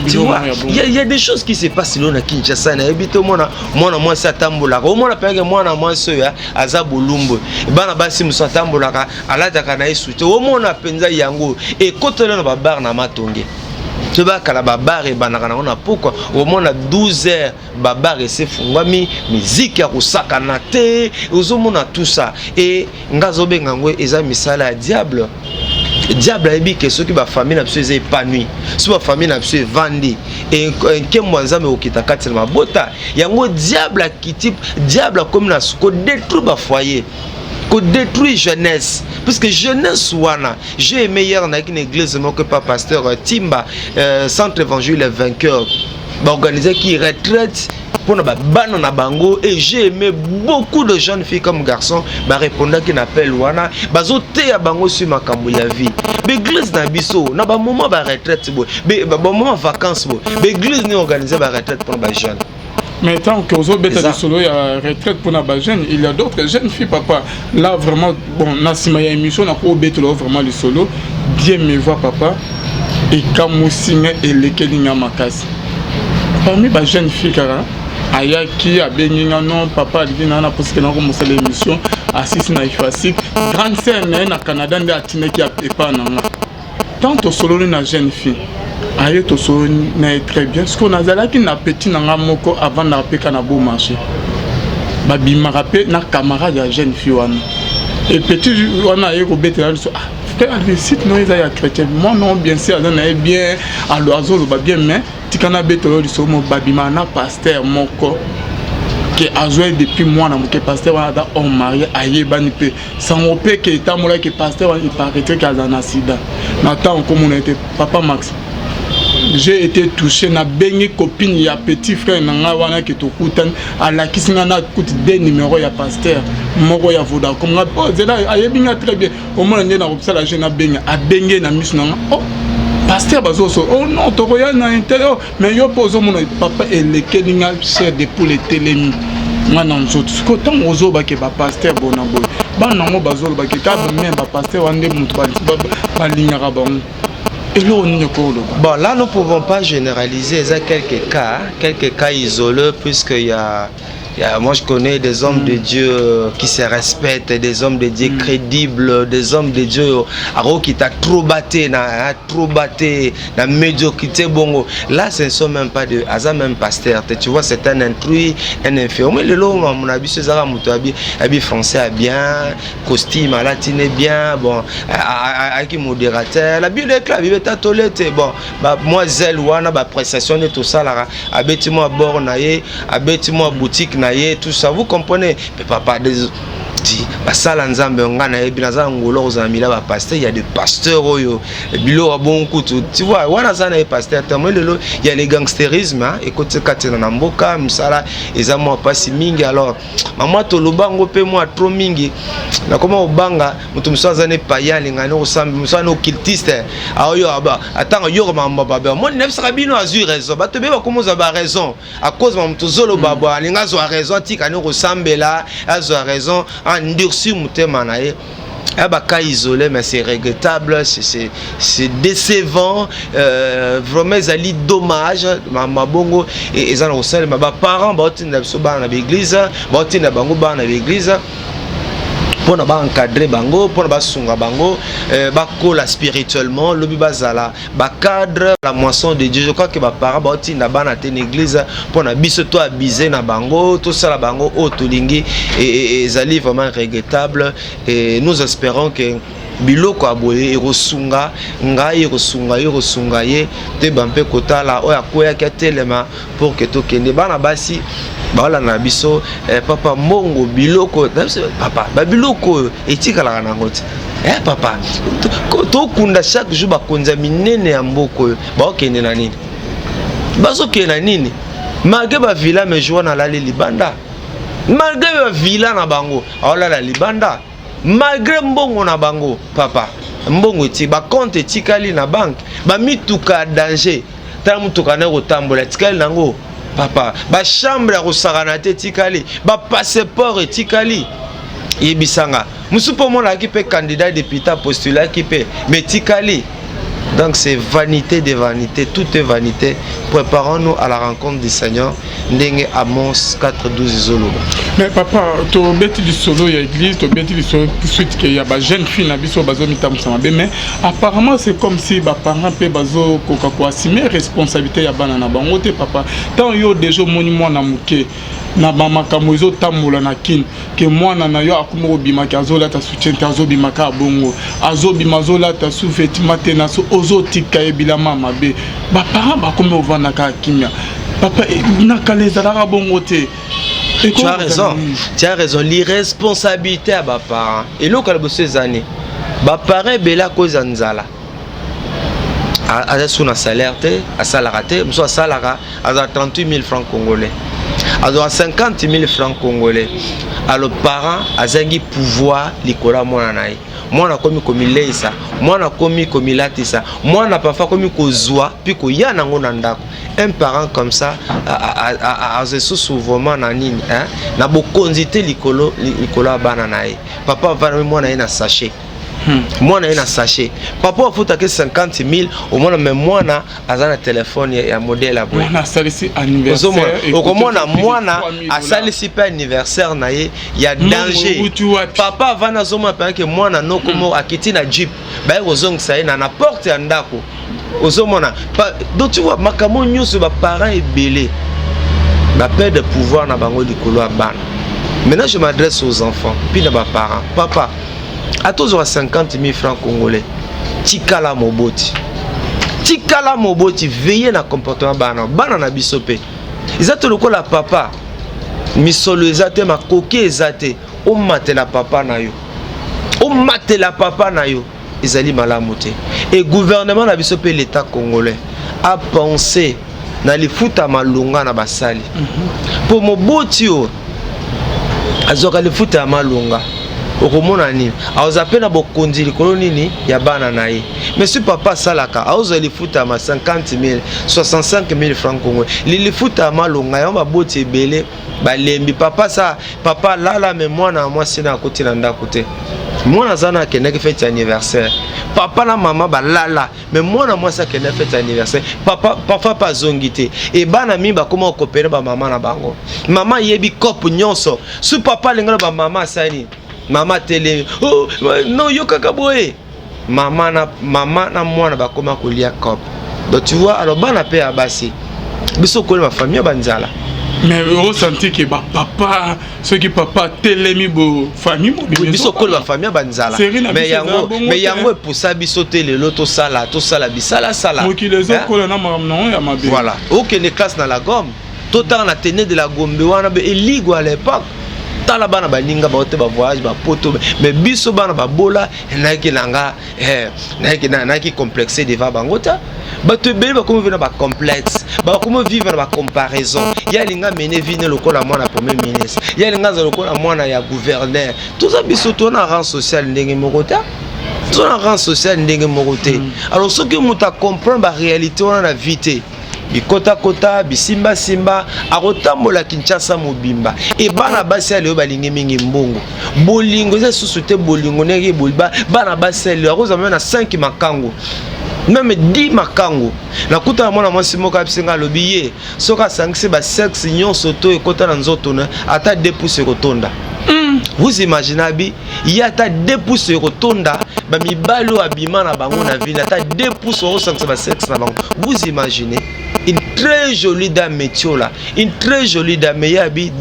Speaker 1: Tu vois, il y a des choses qui se passent là na Kinshasa na ebito moi ça tambola. Au moins la moi so ya azabulumbo. Bana ba si musa tambola ka alata kana isute. Au moins na penza yango et côté là na ba bar na matonge. Tu vas à la babar et banana on a pourquoi au moins à 12 heures babar et c'est fungami musique ya kusakanate uzomona tout ça et ngazobe ngangwe eza misala diable a dit que ceux qui va famille n'a pas épanoui si ma famille n'a pas vendu et que moi nzambe okitaka tellement bota yango diable qui type diable comme na ko détruire ba foyer qu'on détruit jeunesse parce que jeunesse wana j'ai aimé hier dans une église que par pasteur Timba centre évangile les vainqueurs organisé qui retraite pour na bana na bango et j'ai aimé beaucoup de jeunes filles comme garçons répondant qui n'appelle wana bazote ya bango sur makambo ya vie l'église na biso na ba moment ba retraite bo ba moment vacances bo l'église ni organiser ba retraite pour ba jeunes.
Speaker 2: Mais tant que vous avez des solo, il y a retraite pour les jeunes, il y a d'autres jeunes filles, papa. Là, vraiment, bon, Nassima, il y a une émission, on a vraiment le solo. Dieu me voit, papa. Et quand je suis et lesquels il y a ma casse. Parmi les jeunes filles, aya qui a béni non papa il vient na parce que na commencé l'émission assiste na ifasik grande sœur na Canada nda atina qui a pas na tant au solo na jeune fille aye to solo na très bien parce qu'on a zala qui na petit na moko avant na peka na beau marché ba bima rapé na camarade ya jeune fille wana et petit wana aye ko betela so frère le site non ya chrétien moi non bien sûr na bien à l'oiseau ba bien mais tikana betelo li so mo babima na pasteur moko que a joué depuis moi na que pasteur wana da on marié aye bani pe sans opé que tamola que pasteur il paraît que a un accident na temps comme on était papa Max j'ai été touché na bengi copine ya petit frère na wana que to kutan à la kisinga na coûte des numéros ya pasteur moko ya voda comme nga oh zela aye binga très bien au moins na ko la jeune na benga a bengi na misu na oh pasteur bazoso oh non to roya na intérieur mais yo pozo mon papa et les keninga cher de pour les télémi ngana nzoto ko tant ozo ba ke ba pasteur bona boy ba nango bazolo ba ke ka même ba pasteur wande mutu ba linya ka bon.
Speaker 1: Bon, là, nous ne pouvons pas généraliser. Il y a quelques cas isolés, puisqu'il y a, moi je connais des hommes de Dieu qui se respectent, des hommes de Dieu crédibles, des hommes de Dieu qui t'a trop batté, na médiocrité bongo. Là, ce ne sont même pas de hasard, même pasteur. Tu vois, c'est un intrus, un infirme. Le lot, mon habit, c'est ça, mon habit français bien, costume à latine bien, bon, avec modérateur. La Bible est claire, il est à tolette. Bon, moi, zèle ou ana, prestation et tout ça, là, abêtez-moi bord naïe, abêtez-moi boutique. Tout ça, vous comprenez? Mais papa, il y a des pasteurs, tu vois, il y a les gangstérisme, écoutez, Katinamboka, Msala, et à moi pas si mingi alors, maman, Tolubango, moi trop mingi, comment au banga, Mutumsazane païen, les gagnants, nous cultistes, attends, Yorma, moi, neuf sarabino a eu raison, bah, tu veux comment ça va raison, à cause de mon tozolo baba, les gars ont raison, Tikano ressemble là, elles ont raison, endurci mutema nae aba cas isolé mais c'est regrettable, c'est décevant, vraiment zali dommage ma bongo et ils ont aussi ma parents ba tinda so ba na l'église ba tinda bango ba na l'église pour ba encadrer bango pour ba sunga bango ba kola spirituellement le bazala ba cadre la moisson de Dieu. Je crois que ba parents ba tinda ba na ten église pour na biso to abiser na bango tout ça la bango o tolingi et zali vraiment regrettable et nous espérons que biloko aboye erosunga ngai erosunga ye te bampe kotala oya koya telema pour que tokende bana basi baola na biso papa mbongo biloko papa ba biloko etikala na ngoti papa tokunda chaque jour bakonza minene ya mboko baokende na nini bazokende na nini malgré ba villa me joie na lali libanda malgré ba villa na bango aola la libanda malgré mbongo na bango papa mbongo ti ba compte etikali na banque ba mituka danger tala mutuka na kotambola etikali nango papa ba chambre ya kosakana te etikali ba passeport etikali yebisanga musupo mona ki pe candidat député postulat ki pe metikali. Donc c'est vanité de vanité, tout est vanité. Préparons-nous à la rencontre du Seigneur. Ndenge Amos 4:12 Zolo.
Speaker 2: Mais papa, tu bêtis du solo il y a église, tu bêtis du solo suite qu'il y a ba jeune fille na biso bazo mitam sama mais apparemment c'est comme si ba parents pe bazo koka ko assumer responsabilité ya bana na bango te papa. Tant yo déjà monument na muke na ba makambo ezo tambola na kin que mwana na yo akumo bima ka azola ta soutien ta zo bima ka bongo azo bima zola ta sous vêtement te na so ozo tika ebila mama be ba parents ba komo vanda ka kimia papa na kalezala bongo te. Tu as raison, l'irresponsabilité à mes parents. Et là, quand ces années, mes parents bela cause anzala. À son salaire, à salaire, à salaire, à 38 000 francs congolais. À 50 000 francs congolais. Alors, parents, à zengi pouvoir, l'ikola moi naï. Moi na komi comme il est ça. Moi na komi comme il a ça. Moi na pas fait comme kozwa puis ko ya nango nandako. Un parent comme ça a se souvent na nini hein na bokonzité likolo bana nae. Papa va moi na ina sachet. Moi na ina sachet. Papa faut que 50 000 au moins même moi na azana téléphone ya modèle à boy. On a salisi anniversaire. Au comment moi na a salisi pas anniversaire na ye ya danger. Papa va na zoma pa que moi na no como akiti na jeep. Ba ozong sa na na porte ya ndako. Ozomona donc tu vois makamo nyusu ba parents ebelé. Ba perte de pouvoir na bango likolo ya bana. Maintenant je m'adresse aux enfants puis na ba parents. Papa à tous 50 000 francs congolais. Tikala moboti. Tikala moboti. Veillez na comportement bana. Bana na bisope. Ils ont le la papa. Misolo ezate ma koke ezate. O mate la papa na yo. O mate la papa na yo. Ils allaient malamote. Et gouvernement na bisope l'état congolais a pensé na li futa malunga na basali. Pour moboti yo. Azoka li futa malunga. Okomona nini aozapena bokonzi likolo nini ya bana na ye mais si papa salaka aozali futa ma 50 000 65 000 francs congolais li futa malonga ya maboti ebele balembi papa sa papa lala mais mwana mwasi na koti na ndako te mwana zana keneki fête anniversaire papa na mama balala mais mwana mwasi keneki fête anniversaire papa pas zongité et bana mi ba comment coopérer ba mama na bango mama yebi cop nyonso si papa lengala ba mama sani mama télé oh non yo kakaboé mama na mwana ba koma kolia cop donc tu vois alors bana pe abasi biso ko ma famille banzala mais on sentit que papa ce qui papa télémi bo famille
Speaker 1: biso ko ma famille banzala mais yango pour ça biso télé loto sala bisala sala
Speaker 2: qui les autres ko na non ya mabe
Speaker 1: voilà aucun classe dans la gomme tout temps la tenue de la gombe wana be eligo à l'époque tala bana baninga ba ote ba voyage ba poto mais biso bana ba bola naki nanga naki complexé devant bangota ba te be ba comme vivre ba complexe ba comme vivre ba comparaison ya linga mener vine lokola mwana premier ministre ya linga za lokola mwana ya gouverneur tout ça biso to na rang social ndenge mokota to na rang social ndenge mokote alors ce que muta comprendre ba réalité on a vite bikota kota bisimba simba akotambola Kinshasa mobimba e bana basi ale balingi mingi mbongo bolingo za susute bolingo nenge bolba bana basi ale akoza na 5 makango même 10 makango na kuta mwana mwasi moka bisenga lobiye soka sangise ba sexe nyonso to ekota na nzoto na ata 2 pouces kotonda. Vous imaginez, il y a 2 pouces rotonda, ba mibalo abima na bango na ville, ata 2 pouces au sens de sexe na bango. Vous imaginez une très jolie dame métiola, une très jolie dame yabi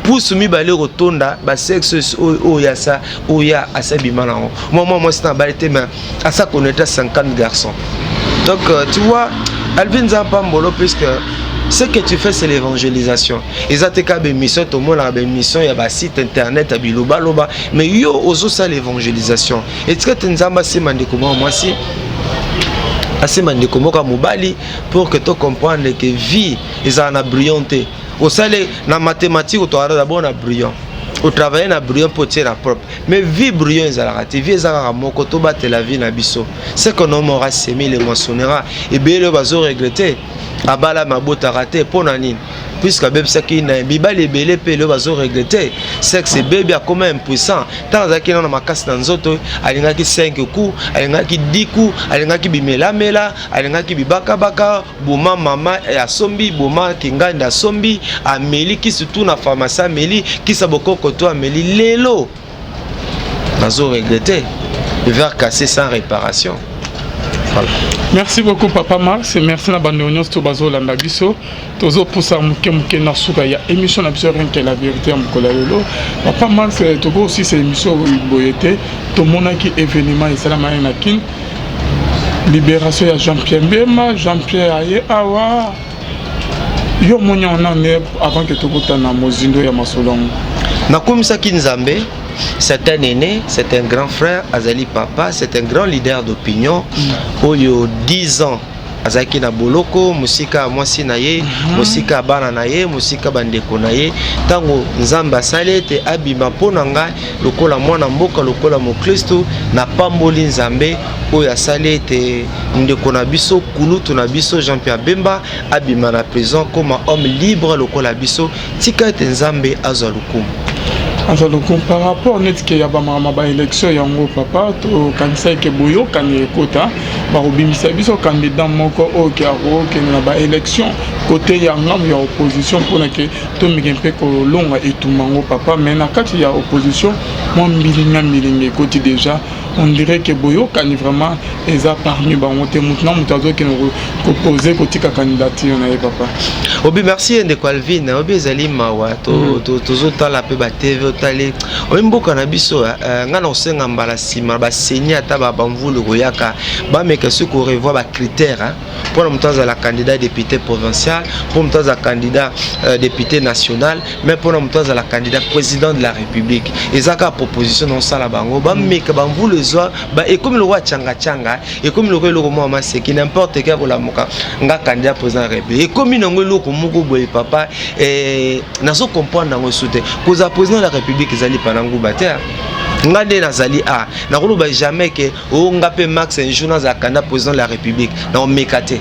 Speaker 1: pousse mibale rotonda ba sexe oya sa oya asabima nango moi c'est un balité mais à ça qu'on était 50 garçons. Donc tu vois Alvin Zapambolo, puisque ce que tu fais c'est l'évangélisation. Ils ont des missions, tout le monde a des missions, il y a des sites internet, biloba loba, mais yo oso ça l'évangélisation. Et tu sais nzamba c'est mandekoma moi si assez mandekoma ka mobali pour que tu comprennes que vie ils en a brillanté. Au salé na mathématiques tu as d'abord na brillant. Au travail na brillant pour tirer la propre. Mais vie brillant ils ont raté. Vie ils ont moko to battre la vie na biso. C'est que non aura sémé les mentionnera et bien le bazo regretter. Abala mabota raté pour nanine. Puisque bébé ça qui na biba les belé pe le bazo regretter. C'est que ce bébé a comme impuissant. Tant que na makasi na nzoto alinga ki 5 coups, alinga ki 10 coups, alinga ki bimela mela, alinga ki bibaka baka, boma mama ya sombi, boma kinganda sombi, ameli ki surtout na pharmacie ameli ki saboko koto ameli lelo. Bazo regretter. Le verre cassé sans réparation. Voilà.
Speaker 2: Merci beaucoup Papa Max, merci na bande union to bazo landa biso tozo poussa muke na suka ya émission na biso rien que la vérité mkola lelo. Papa Max to aussi c'est émission boyete to monaki événement et salama na kin libération ya Jean-Pierre Mbema, Jean-Pierre Aye awa yo monya on ne avant que to kutana mozindo ya masolongo
Speaker 1: na komisa kinzambe. C'est un aîné, c'est un grand frère, Azali Papa, c'est un grand leader d'opinion. Il y a 10 ans, Azaki na boloko, musika mwasi na ye, musika bana na ye, musika bandeko na ye. Tango nzamba salete abima ponanga, lokola mwana mboka, lokola mokristo, na pamboli nzambe, oya salete ndeko na biso, kulutu na biso, Jean-Pierre Bemba, abima na prison comme homme libre, lokola biso, tika ete nzambe azalukumu.
Speaker 2: Donc par rapport net que ya ba élection yango papa to kanisa ke boyo kan ekota ba obimisa biso candidat moko o ki aro ke na ba élection côté ya ngam ya opposition pour que to migempe ko longa etumango papa mais na kati ya opposition moi milinga côté déjà on dirait que boyo kan vraiment eza parmi bango te maintenant mutazo ke ko poser côté ka candidature na papa.
Speaker 1: Obi merci ndeko Alvin, obi ezali mawa to zota la pe ba TV tali oyimboka na biso ngana osenga mbala sima ba senya ata ba bamvulu koyaka ba meka ce qu'on revoit ba critères pour mutaza la candidat député provincial, pour mutaza candidat député national, mais pour mutaza la candidat président de la République. Ezaka proposition non ça la bango ba meka bamvulu zo ba et comme le roi changa et comme le roi Mama c'est qui n'importe quel la moka nga candidat président de la République et comme inongo loko mugo boy papa et nazo comprendre dans soute cause président de la République ezali panangu bater ngade nazali a na koloba jamais que o ngape Max un jour dans candidat président de la République na mekate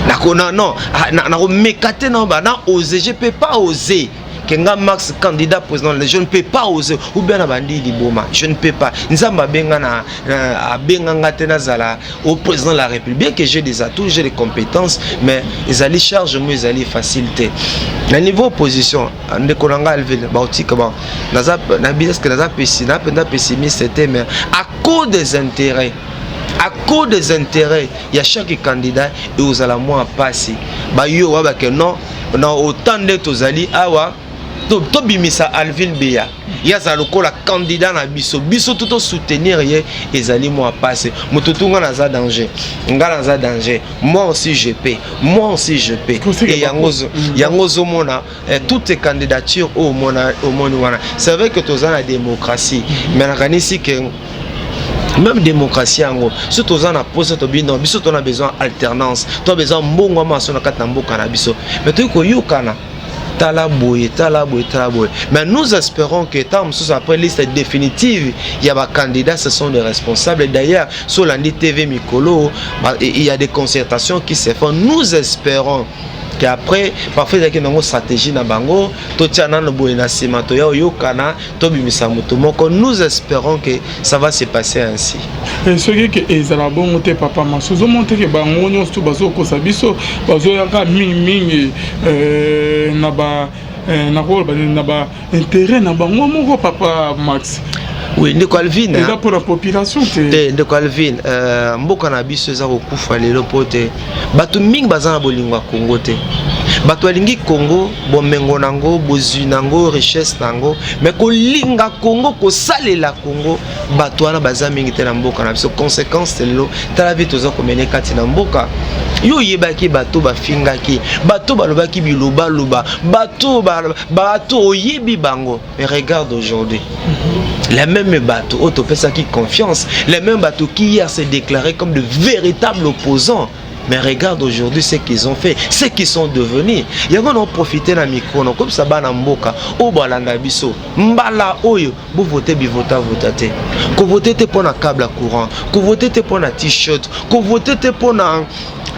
Speaker 1: na non na mekate non ba na oser je peux pas oser Kenga Max candidat président, je ne peux pas oser ou bien abandi liboma, je ne peux pas. Nzamba benga na benga tena zala au président de la République que j'ai des atouts, j'ai des compétences, mais ils allaient charge moi ils allaient faciliter. Na niveau opposition, ndeko nanga Alvin baotika ba naza na bias que naza pessimiste c'était mais à cause des intérêts. À cause des intérêts, il y a chaque candidat et aux alamoi passer. Bah yo wa ba que non, on a autant de tozali awa to bimisa Alvin Beya. Il y a ça le candidat na biso tout soutenir ye ezali moi passer. Mototunga na za danger. Ngala za danger. Moi aussi je peux. Et yangozo mona toutes les candidatures au mona wana. C'est vrai que tozana la démocratie, mais na kanisi que même démocratie en surtout on a posé to bino biso on a besoin alternance tu as besoin mbongo ma sona kata mboka na biso mais tu ko yukana talaboye mais nous espérons que tant après liste définitive il y a des candidats ce sont des responsables et d'ailleurs sur l'Andi TV Mikolo il y a des concertations qui se font nous espérons qu'après parfois il y a une stratégie na bango to tiana no boyena sima to ya yokana to bimisa moto moko nous espérons que ça va se passer ainsi
Speaker 2: et ce qui est ezala bon monter papa masozo monter que bango nyonso bazo ko sabiso bazo yaka mingi na ba na rôle na ba intérêt na bango moko papa Max.
Speaker 1: Oui, ndeko Alvin.
Speaker 2: Et là pour la population
Speaker 1: ndeko Alvin mboka na biso za ko kufa lelo pote batu mingi bazana bolingwa Kongo te bato alingi Congo bomengo nango bozwi nango richesse nango mais kolinga Congo kosalela Congo bato wana baza mingi te na mboka na biso conséquence telo tala vie toza komene kati na mboka yo yebaki bato bafingaki bato balobaki biloba loba bato oyebi bango mais regarde aujourd'hui les mêmes bateaux autopesaki confiance les mêmes bateaux qui hier s'est déclaré comme de véritables opposants. Mais regarde aujourd'hui ce qu'ils ont fait, ce qu'ils sont devenus. Ils ont profité de la micro, comme ça, Banamboka, au Balanda Bisso, Mbala Oyo, vous votez, bivota, votate. Que votez pour un câble à courant, que votez pour un t-shirt, que votez pour un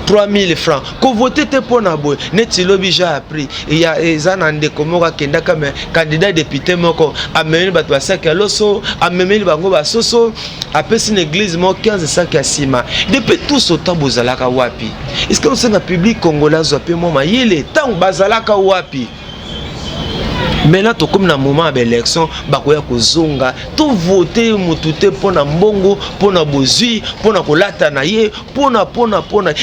Speaker 1: 3000 francs, que votez pour un boy. Net lobby j'ai appris. Il y a des années Komora Kendaka, mais candidat député Moko, a mené Batwa Sakaloso, a mené Bango Basoso, a passé une église Moko 15 Sakasima. Depuis tout ce temps, Bozalaka Wapi. Est-ce que nous sommes un public congolais, Zoapé Moma, Yele, tant Bazalaka Wapi. Maintenant, tout comme dans le moment de l'élection, bakoya kozonga, tout voter mutute pona mbongo, pona bozui, pona kolata na ye, pona.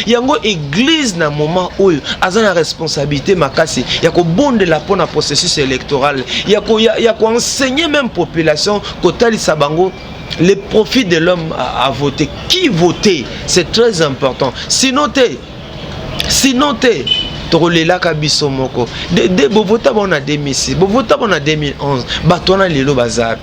Speaker 1: Yango église na moment où azana responsabilité makasi, yako bonde la pona processus électoral, yako enseigner même population kotali sabango les profits de l'homme à voter. Qui voter, c'est très important. Sinon t'es Tolela kabiso moko de bovota bona 2006 bovota bona 2011 batona lelo bazap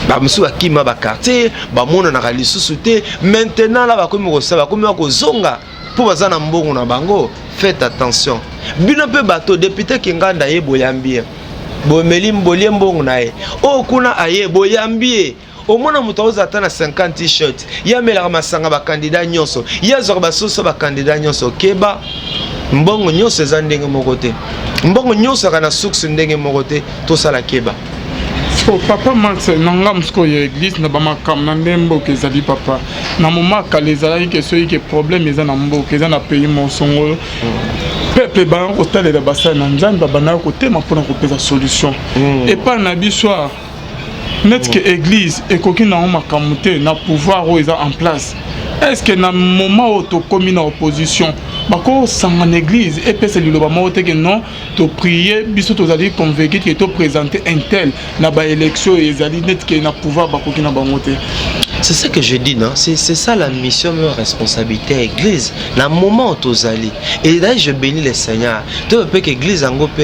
Speaker 1: ba musu akima ba quartier ba mona na lisusu te maintenant là bakomi kosaba bakomi kozonga po bazana mbongo na bango. Faites attention bino pe bato député kinganda ye boyambie bomeli mbolie mbongo na ye o kuna aye boyambie au moins on a na 50 t-shirts ya melaka masanga ba candidat nyonso ya zor ba soso ba candidat nyonso keba mbongo nyonso eza ndenge moko te mbongo nyonso kana succès ndenge moko te to sala keba
Speaker 2: so papa Max nanga msko ya église na bamakam na ndembo kezali papa na moment kalezala ke so ke problème eza na mboka eza na pays monsongo peuple ba kotalela basala na nzambe bana ko tema pona ko pesa solution et pas na bisoir net que église et koki na makamute na pouvoir o eza en place. Est-ce que dans le moment où tu commis en opposition, bako sang en église et puis c'est le moment où tu non, tu prier, biso tu allais convaincre que tu présenter un tel na ba élection et zali net que na pouvoir bako ki na bangote.
Speaker 1: C'est ça que je dis, non? C'est ça la mission, la responsabilité à l'église. Dans le moment où tu allais. Et là, je bénis le Seigneur. Tu veux que l'église en go pe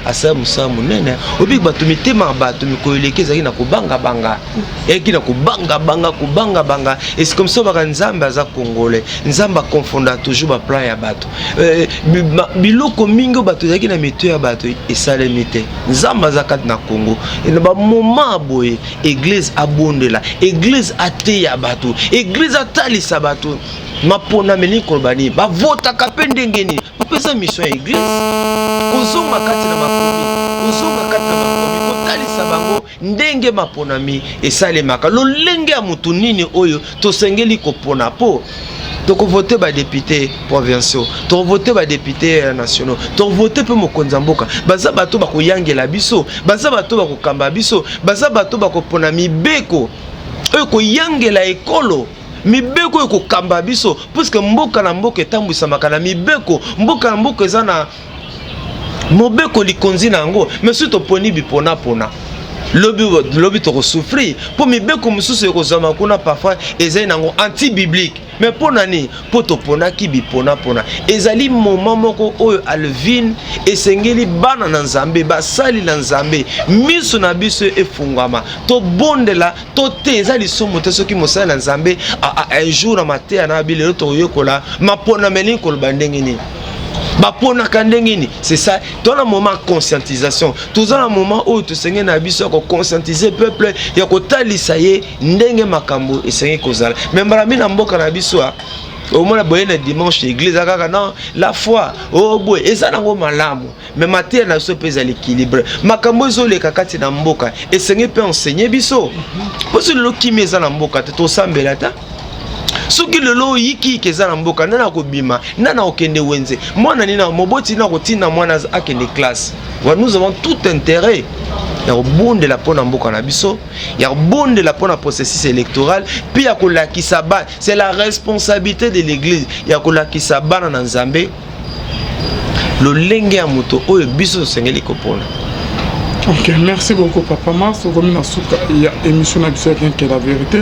Speaker 1: à ça musa munene. Obi batu mi tema batu mi ko eleke zaki na ko banga. Et qui na ko banga. Et c'est comme ça ba nzamba za congolais. Nzamba confondra toujours ba plan ya batu. Biloko mingo batu zaki na mitu ya batu et ça les mité. Nzamba za kat na Congo. Et ba moment boye église abondela. Église ya bato église atali sabato mapona meli kolbani ba vota kapende ngeni pesa mission ya église kozonga kati na makomi kotali sabango ndenge maponami esalemaka lolenge ya mutu nini oyo tosengeli kopona po toko voter ba député provinciaux to voter ba député nationaux to voter pe mokonza mboka baza bato bakoyangela biso baza bato bakokamba biso baza bato bakopona mibeko eko yangela ekolo mibeko eko kamba biso puisque mboka na mboka etambwisamaka na mibeko mboka na mboka eza na mobeko likonzi na yango mais surtout poni bipona lobi to souffrir pour mibeko mususu ekozama kuna parfois ezali nango anti-biblique mais pour nani po to pona ki bipona ezali moment moko oyo alvin esengeli bana na nzambe basali na nzambe miso na biso efungama to bondela to te ezali somo te soki mosala na nzambe un jour na matea na bilelo to yokola mapona meli koloba ndenge nini bapona kandengini. C'est ça, dans le moment conscientisation, tout dans le moment où tu sais na biso ko conscientiser peuple ya ko talisaye ndenge makambo esenge kozala même barami na mboka na biso au moins boyena dimanche église akaka non la foi oh boy eza nango malamu mais matin na so pesa l'équilibre makambo zo le kakati na mboka esenge pe enseigner biso parce que le kimi eza na mboka te to sambela ta soki lelo yiki keza na mboka nana kobima nana okende wenze mwana nina moboti na kotina mwana akende classe. Nous avons tout intérêt ya bonde la pona mboka na biso ya bonde la pona processus électoral puis ya kolakisa ba c'est la responsabilité de l'église ya kolakisa bana na nzambe lolenge ya moto oyo biso sengeli kopona.
Speaker 2: Ok, merci beaucoup Papa Mars. Comme na suka ya émission na biso qui la vérité.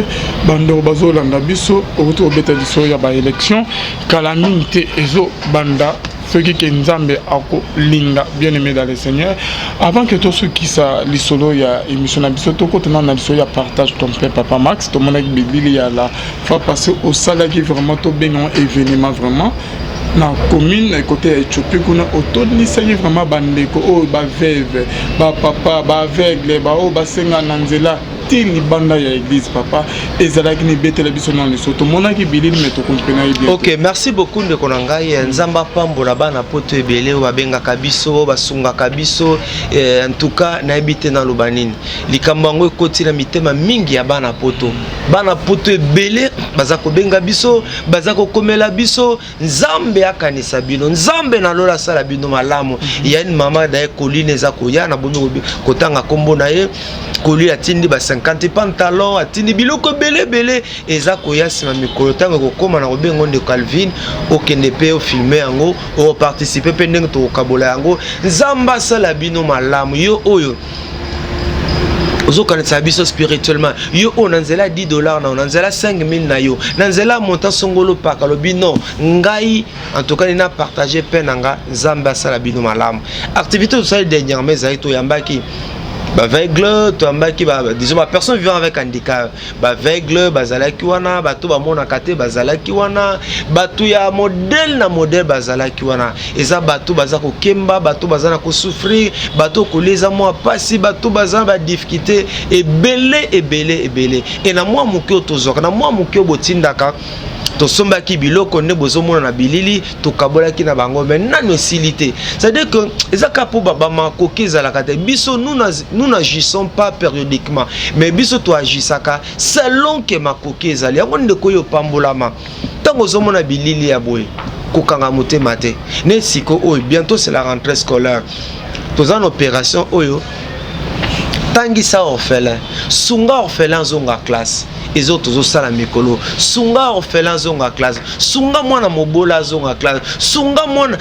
Speaker 2: Bando bazo landa biso autour beta biso ya ba élection calamité ezo banda ceux qui nzambe ako linga bien aimé dans le Seigneur. Avant que tout ce qui ça lisolo ya émission na biso to ko tena na biso ya partage ton père Papa Max to mona bibili ya la fois passé au sala qui vraiment to bengon événement vraiment na commune côté Éthiopie kuna autoni sayi vraiment bandeko o ba veuve ba papa ba aveugle ba o ba senga nanzela tini banda ya église papa ezalaki ni betela biso na lesoto monaki bilili meto comprendre bien.
Speaker 1: OK, merci beaucoup de konangai nzamba pambola bana poto ebele o babenga kabiso basunga kabiso en tout cas na ebite na lobanini likambango ekoti na mitema mingi ya bana poto ebele bazako benga biso bazako komela biso nzambe akanisa bino nzambe na lola sala bino malamu ya une maman da Colline ezako ya na bono kotanga kombo na ye Colline atindi ba 50 pantalons atindi biloko belé ezako ya sima mikolo tango kokoma na kobengo de Calvin okende pe o filmer yango o participer pe ndenge to kabola yango nzamba sala bino malamu yo oyo ozo kanisa biso spirituellement yo onanzela $10 na onanzela 5000 na yo nanzela montant songolo paka lobi non ngai en tout cas nina partager penanga nzamba sala bino malamu activité tout ça dernièrement zaito yambaki aveugle to ambaki disons personne vivant avec handicap aveugle bazalaki wana bato bamona kate bazalaki wana bato ya modèle na modèle bazalaki wana eza bato bazako kemba bato bazana ko souffrir bato koleza moi pasi bato bazana ba difficulté ebele et na moi mukio tozoka na moi mukio botindaka to sombaki biloko ne bozomona na bilili to kabolaki na bango mais nano silité c'est-à-dire que ezaka po baba makoki la kate biso nous n'agissons pas périodiquement mais biso to agisaka selon que makoki ezali yango ndeko yo pambolama tango zomona bilili ya boye kokanga motema te ne siko oyo bientôt c'est la rentrée scolaire toza en opération oyo tangisa orphelin sunga orphelin zonga classe les autres au sala mikolo sunga orphelin zonga classe sunga mwana mobola zonga classe sunga mwana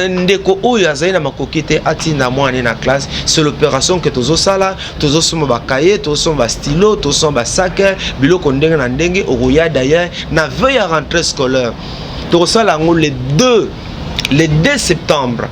Speaker 1: ndeko oyo azali na makokite atina mwana na classe c'est l'opération que tozo sala tozo soma ba cahier tozo soma ba stylo tozo soma ba sac biloko ndenge na ndenge okoya d'ailleurs na veille à rentrée scolaire tozo sala ngo le 2 septembre.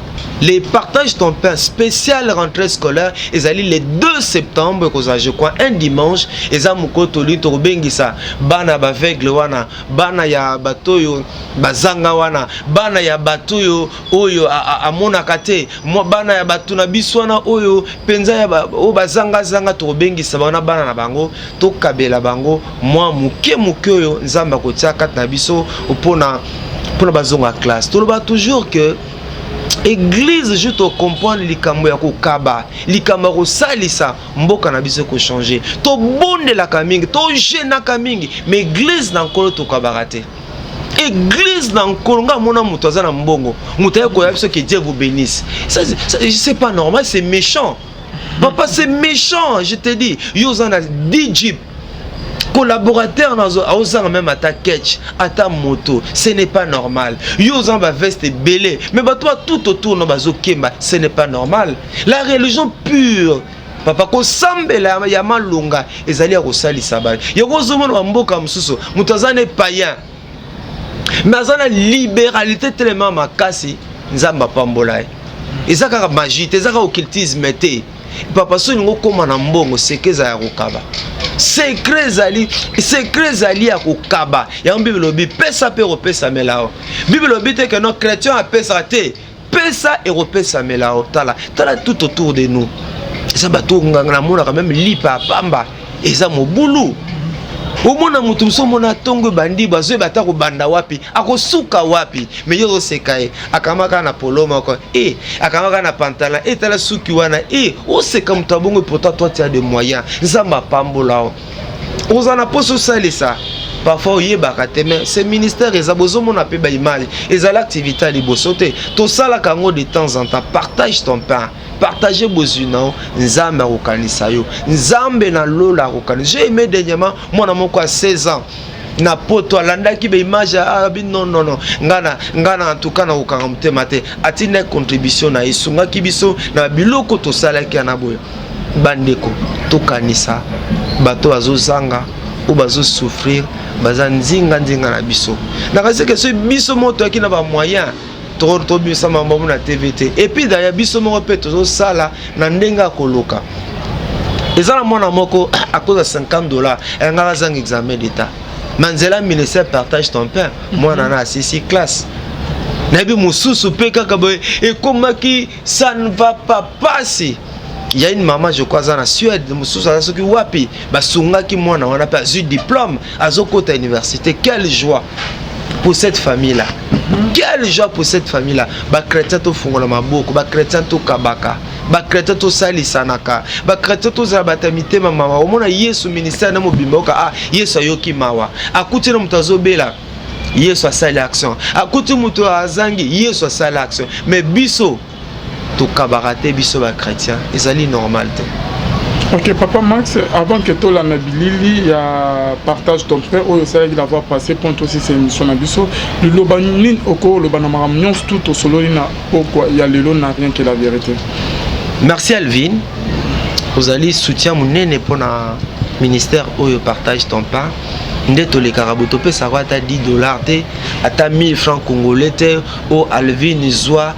Speaker 1: Les partages ton pain spécial rentrée scolaire ils allaient le 2 septembre je crois un dimanche ils ont mukoto lito bengisa bana baveugle wana bana ya batoyo bazanga wana bana ya batoyo oyo amona kate mo bana ya batuna biswana oyo penza ya o bazanga zanga to bengisa bana bana na bango to kabela bango moi muke oyo nzamba kotia kat na biso opona bazonga classe to ba toujours que église juste comprendre likambo ya kokaba likambo ko salisa mboka na biso ko changer to bonde la kamingi to jena kamingi mais église na nkolo to kabarate église na nkolo nga mona muto azana mbongo muto ya ko ya biso que Dieu vous bénisse ça c'est pas normal c'est méchant papa c'est méchant je te dis yo zana 10 jeep collaborateur dans même à ta catch à ta moto ce n'est pas normal yo zamba veste belé mais bah toi tout autour no bazo kemba ce n'est pas normal la religion pure papa ko sambela ya malunga ezali ya kosali sabali yo kozomona mboka mususu mutazane païen mais azana libéralité tellement makasi nzamba pambola ezaka magie ezaka occultisme te papa so ngo koma na mbongo sekeza ya kokaba secret zali ya kokaba ya Bible lobi pesa pe repesa melao Bible lobi te que nos chrétiens a pesa te pesa et repesa melao tala tout autour de nous ça bato nganga mona quand même lipa pamba eza mobulu omona mutu msomona tongo bandi bazo bata ko banda wapi akosuka wapi mais yo sekaye akamaka na poloma ko akamaka na pantalon tala suki wana o seka mutu abongo pourtant toi tu as des moyens nzamba pambola ozana poso salisa parfois yebaka te mais ce ministère ezabozo mona pe ba image ezala activité liboso te to sala kango de temps en temps partage ton pain partagez bozuna nzambe okanisa yo nzambe na lola okanisa j'ai aimé dernièrement mon amour quoi 16 ans na poto alandaki ba image non ngana en tout cas na ukangamte mate atina contribution na isunga kibiso na biloko to salaki na boyo bandeko to kanisa bato azozanga ou bazo souffrir baza nzinga na biso na kasi que ce biso moto aki na ba moyen to bisa mambo na TVT et puis d'ailleurs biso mo pe to sala na ndenga koloka ezala mwana moko à cause de $50 ngala zang examen d'état manzela ministère partage ton pain moi na assisi classe nabi mususu pe kaka boy et comment qui ça ne va pas passer. Il y a une maman, je crois, en Suède, qui wapi, basunga qui moi on a pas eu diplôme à Zokota université. Quelle joie pour cette famille-là. Quelle joie pour cette famille-là. Ba chrétien to fungola maboko, ba chrétien to kabaka, ba chrétien to sali sanaka, ba chrétien to zabatamite mama. Omona Yesu ministère na mobimboka ah Yesu ayoki mawa. Akuti na mutazo bela. Yesu asali action. Akuti muto azangi Yesu asali action. Mais biso to kabarate biso ba chrétien ezali normal te.
Speaker 2: Ok papa Max, avant que tu la nabilili ya partage ton père ou ça il avoir passé pour aussi cette émission na biso le lobanin oko lobana maramnion tout au solo na pourquoi il y a le lot n'a rien que la vérité.
Speaker 1: Merci Alvin. Vous allez soutien monene pour na ministère où partage ton pain. Ndeto le karaboto pe ça va ta $10 te ata 1000 francs congolais te au Alvin Zwa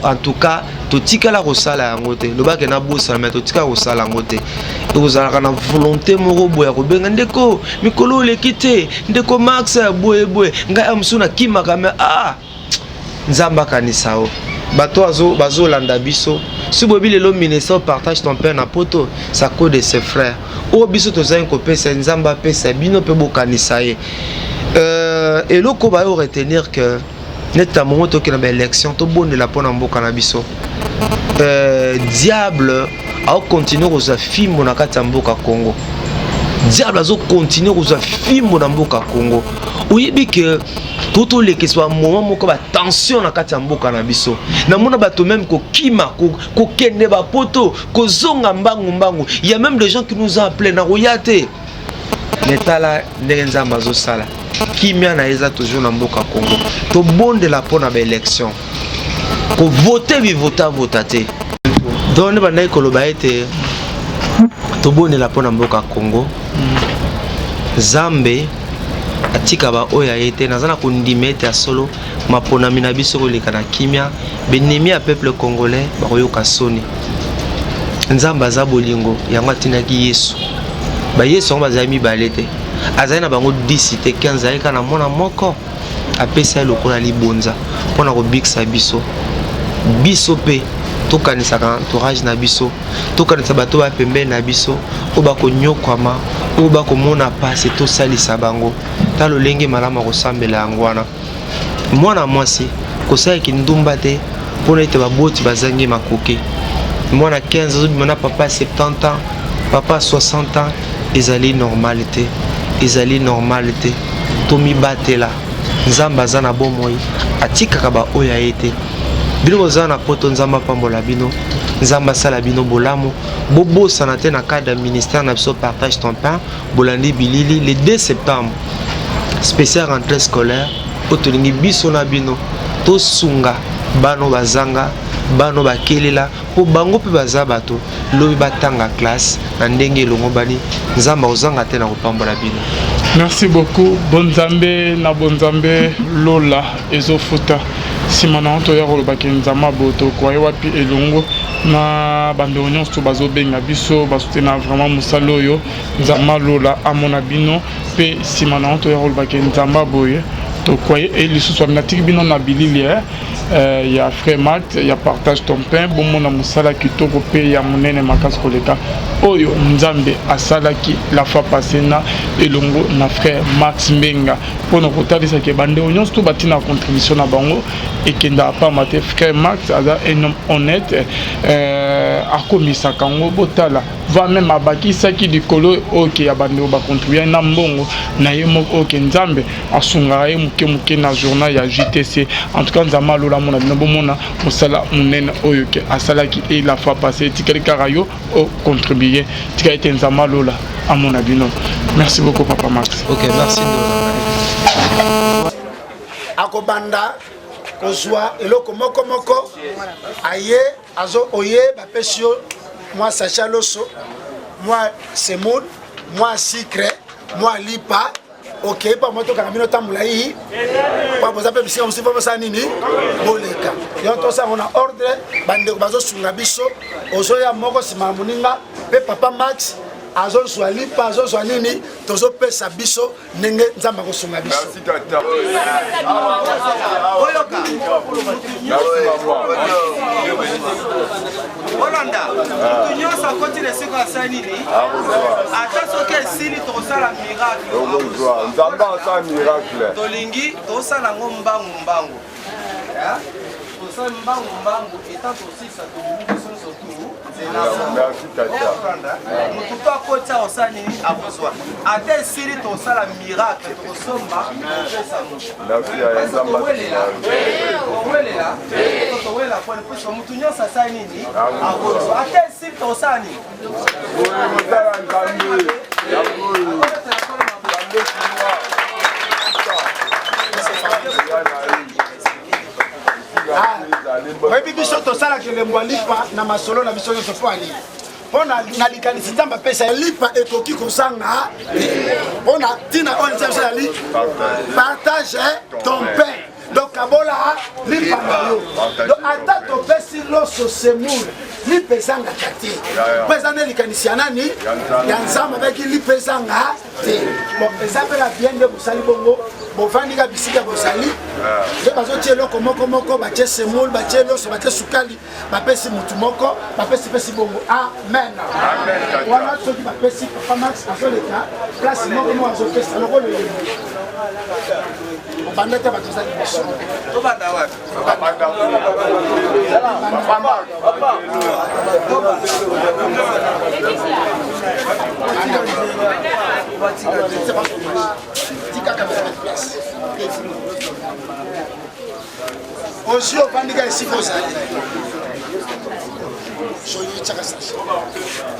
Speaker 1: en tout cas to tika la rosala yango te loba ke na bosa mais to tika rosala yango te ozala na volonté moko boya ko benga ndeko mikolo le kite ndeko Max boye nga amsuna kimaka me ah nzamba kanisa o bato bazo landa biso si bobi lelo ministère partage ton père na poto ça cause de ses frères o biso to za ko pesa nzamba pesa bino pe bokanisa ye et loko ba retenir que notamment to kina ba élection to bonde la pona mboka na biso diable a continuer aux films na kati mboka Congo. Diable a continuer aux films na mboka Congo. Oyebi que toto le que soit moment moko ba tension na kati mboka na biso. Na mona bato même ko kima ko kende ba poto ko zonga mbangu. Il y a même des gens qui nous ont appelé na royate. Netala ndenza mazo sala. Kimia na eza toujours na mboka Congo. To bonde la pona ba élection. Ko voter vi voter. Donc ba nay koloba ete to bonde la pona mboka Congo. Zambe atika ba oya ete nazana kundimete solo mapona mina biso ko lekana kimia benemi a peuple congolais ba koyoka soni. Nzamba za bolingo yango atinaki Yesu. Ba Yesu bazami balete. Azana bango 10 te 15 ayeka na mona moko apesa lokola libonza pona ko biksa biso pe to kanisa ka entourage na biso to kanisa bato ba pembe na biso o ba ko nyokwama o ba ko mona passe to salisa bango talo lenge malama ko sambela angwana mwana mwasi ko sai kindumba te pona ite baboti bazangi makoke mwana 15 ans mona papa 70 ans papa 60 ans ezali normalité tomi batela nzamba zana bomoi atika kaba oya ete bino zana poto nzamba pambola bino nzamba sala bino bolamu bobo sanate na cadre ministère na biso partage ton pain bolandi bilili le 2 septembre spécial rentrée scolaire otolingi biso na bino to sunga bano bazanga bano bakelela po bango pe baza bato lobi batanga classe na ndenge longo bani nzamba ozanga te na kopambola bino.
Speaker 2: Merci beaucoup. Bonzambe na bonzambe lola ezofuta simana to ya kolobaki nzama boto kwa wapi elongo na bando nyonso bazobenga biso basutena vraiment musalo yo nzama lola amona bino pe simana to ya kolobaki nzamba boye to kwa elisusu aminatiki bino na bilili ya frère Max ya partage ton pain bomona musala kitoko pe ya munene makasi koleka oyo nzambe asalaki la fois passée na elongo na frère Max Mbenga pona kotalisa ke bande nyonso to batina contribution na bango ekenda pa mate frère Max aza un homme honnête akomisa kango botala va même abakisaki dikolo oke ya bande ba contribuer na mbongo na yemo oke nzambe asunga ye muke na journal ya JTC en tout cas nzama lola mona bino bomona musala munene oyo ke asalaki et la fois passée tikali karayo o contribuer tikali nzama lola amona bino. Merci beaucoup papa Max.
Speaker 1: OK, merci de
Speaker 4: akobanda kozwa eloko moko aye azo oye bapesio moi sacha loso moi semoun moi sucre moi lipa ok pa moto kana mino tambula yi pa boza pe bisika musifa bosa nini boleka yo to sa on a ordre bande bazo sunga biso ozo ya moko sima muninga pe papa Max azo so lipa azo so nini tozo pesa biso nenge nzamba ko sunga biso.
Speaker 5: Merci tata.
Speaker 1: Oyoka. Olanda. Tunyosa continue siko asanini. Ata soke sili to sala miracle.
Speaker 5: Nzamba sa miracle.
Speaker 1: Tolingi to sala ngombangu. Ya? To sala mbangu étant aussi ça to surtout.
Speaker 5: Merci tata.
Speaker 1: Mututo akota osani aboswa. Ate sili to sala miracle to somba pesa mu.
Speaker 5: Merci ya Nzamba.
Speaker 1: Owelela. Totowela kwa pesa mutu nyosa sa nini? Aboswa. Ate sili to sani.
Speaker 5: Mutala Nzambe.
Speaker 4: Webi biso to sala kelembo lipa na masolo na biso nyonso fo ali. Pona na likanisi nzamba pesa lipa ekoki kozanga. Pona tina on nzamba ali. Partage ton pain. Donc abola lipa na yo. Donc ata to pesi loso semour. Lipa zanga kati. Pesa na likanisi nani? Ya nzamba baki lipa zanga. Bon, ezapela la bien de bosali bongo. Bovandi ka bisika bosali. Je bazo tielo moko bache semoul bache loso bache sukali bapesi mutu moko bapesi pesi bongo. Amen. Amen. Wana soki bapesi papa Max azoleka place moko azo pesa lokolo yo. Bandata batosali biso.
Speaker 1: To banda wapi?
Speaker 5: Banda.
Speaker 4: Aussi au bandika ici faut ça. Je lui tire ça.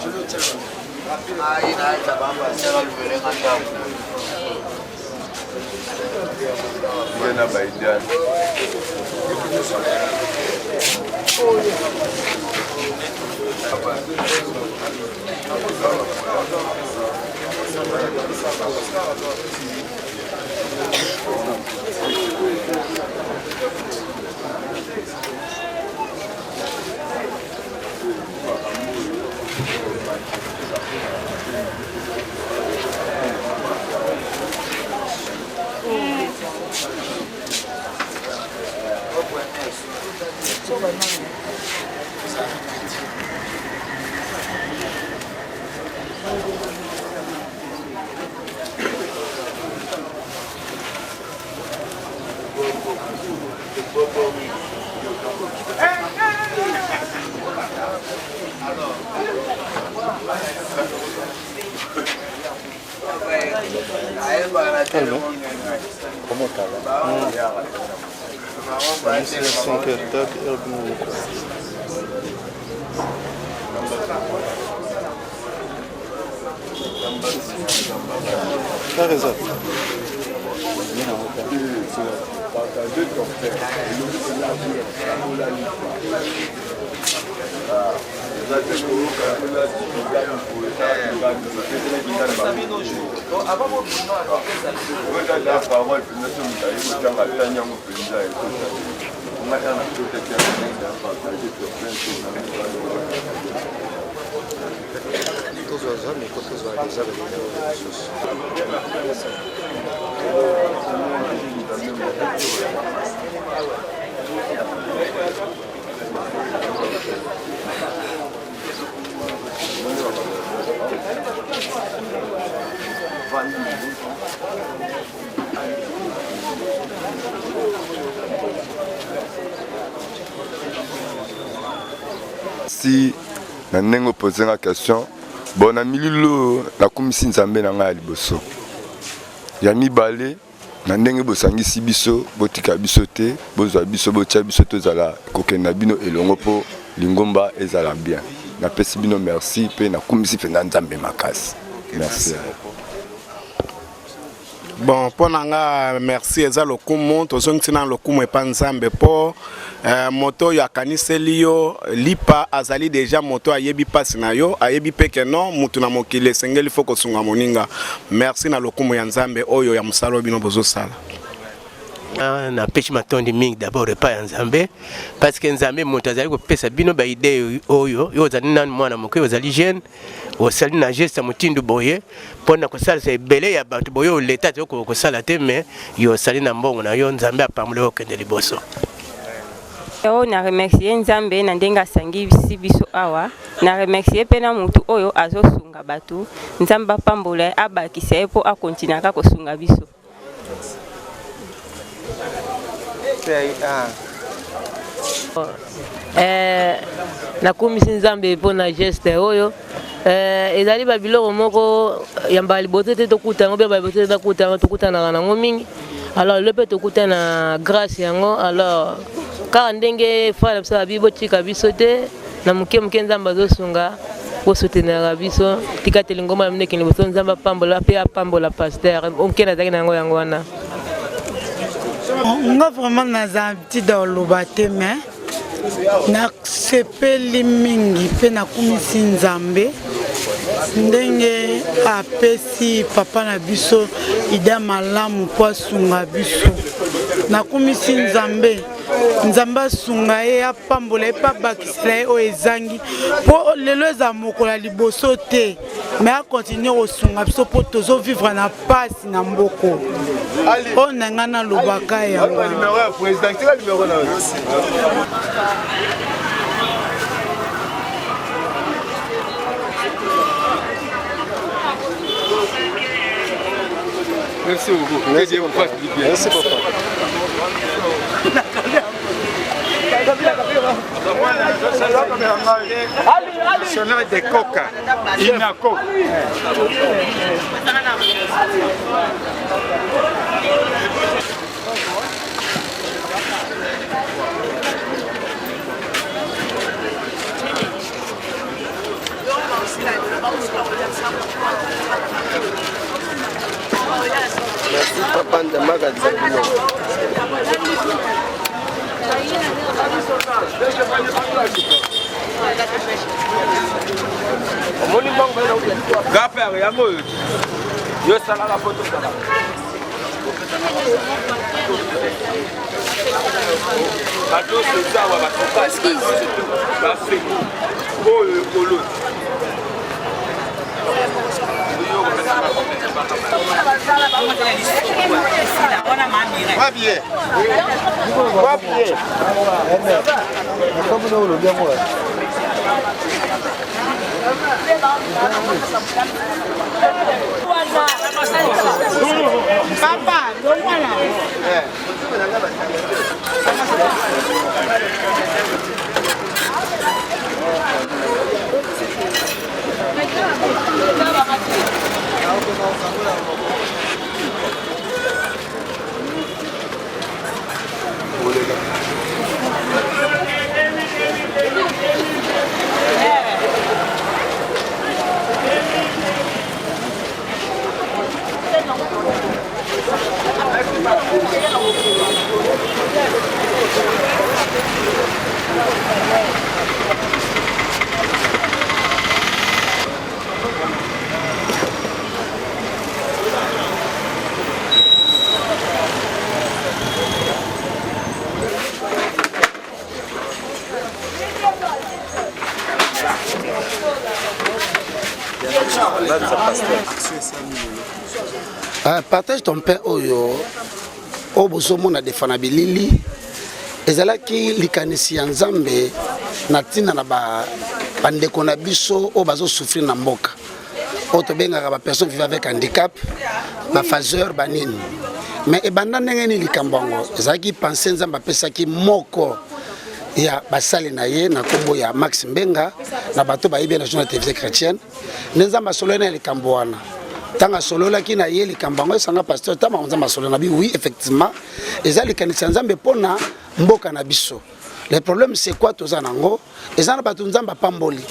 Speaker 4: Je lui tire.
Speaker 5: Yana Baidan.
Speaker 6: Comment ça va? C'est 5 heures t'as raison.
Speaker 5: Si na ndenge poser la question, bon na mililo na komisi Nzambe na nga liboso. Ya mibale na ndenge bosangisi biso, botika biso te, bozwa biso botia biso tozala kokenda bino elongo po lingomba ezala bien. Na pesi bino merci pe na komisi fe na Nzambe makasi. Merci.
Speaker 7: Bon, pour nanga merci eza lokumu tozongisi na lokumu epanzambe po moto ya kaniseli yo lipa azali déjà moto ayebi pasi na yo ayebi peke no mutu na mokili esengeli fo kosunga moninga. Merci na lokumu ya nzambe oyo ya musalo bino bozosala.
Speaker 3: Na pechi matondi mingi d'abord repas ya nzambe parce que nzambe moto azali kopesa bino ba idée oyo yo ozali nanu mwana moke ozali jeune osali na geste motindu boye pona kosala se ebele ya bato boye leta te kosala te mais yo osali na mbongo na yo nzambe apamule okende liboso.
Speaker 8: Na remercier nzambe na ndenge asangi biso awa na remercier pe na mutu oyo azosunga bato nzambe apambola abakisa ye po akontinaka kosunga biso.
Speaker 9: Nakumisi nzambe pona geste oyo ezali babiloko moko ya mbalibote te tokutana bien babilbote te tokutana nango mingi alors le pe tokutana grâce yango alors kaka ndenge fala biso bibo tika biso te na muke nzambe azosunga kosutenaka biso tikateli ngoma mneke liboso nzambe apambola pe apambola pasteur onkena azalaki na yango wana.
Speaker 10: Nga vraiment naza petit dans l'obate mais na sepeli mingi pe nakumisi nzambe ndenge apesi papa na biso ida malamu po asunga biso nakumisi nzambe asunga ye apambola ye pa bakisela ye oyo ezangi po lelo eza mokola liboso te me akontinue kosunga biso po tozovivre na pasi na mboko oyo na ngai nalobaka yango.
Speaker 6: Merci beaucoup. Merci papa. Merci papa.
Speaker 11: Sonore de coca. Inaco.
Speaker 6: Merci papa de magasin.
Speaker 11: Gape yango yo sala la photo sala. Bato c'est ça wa ba fait. Olo. Pas bien. Pas bien. Comme nous le bien moi.
Speaker 10: Papa, donc voilà.
Speaker 4: Partage ton pain oyo obosomo na defana bilili ezalaki likanisi ya nzambe na tina na bandeko na biso o bazo souffrir na mboka o to bengaka ba personnes vivant avec handicap ba phaseur banini mais ebanda ndenge ni likambango ezalaki penser nzambe apesaki moko ya basali na ye na kombo ya Max Mbenga na bato bayibi na journée télévisée chrétienne nzambe solo na likambo wana tanga solo la ki na ye likambango sanga pasteur tama nzambe solo na bi oui effectivement ezali kanisa nzambe pona mboka na biso. Le problème c'est quoi tozanango ezana bato nzambe pamboli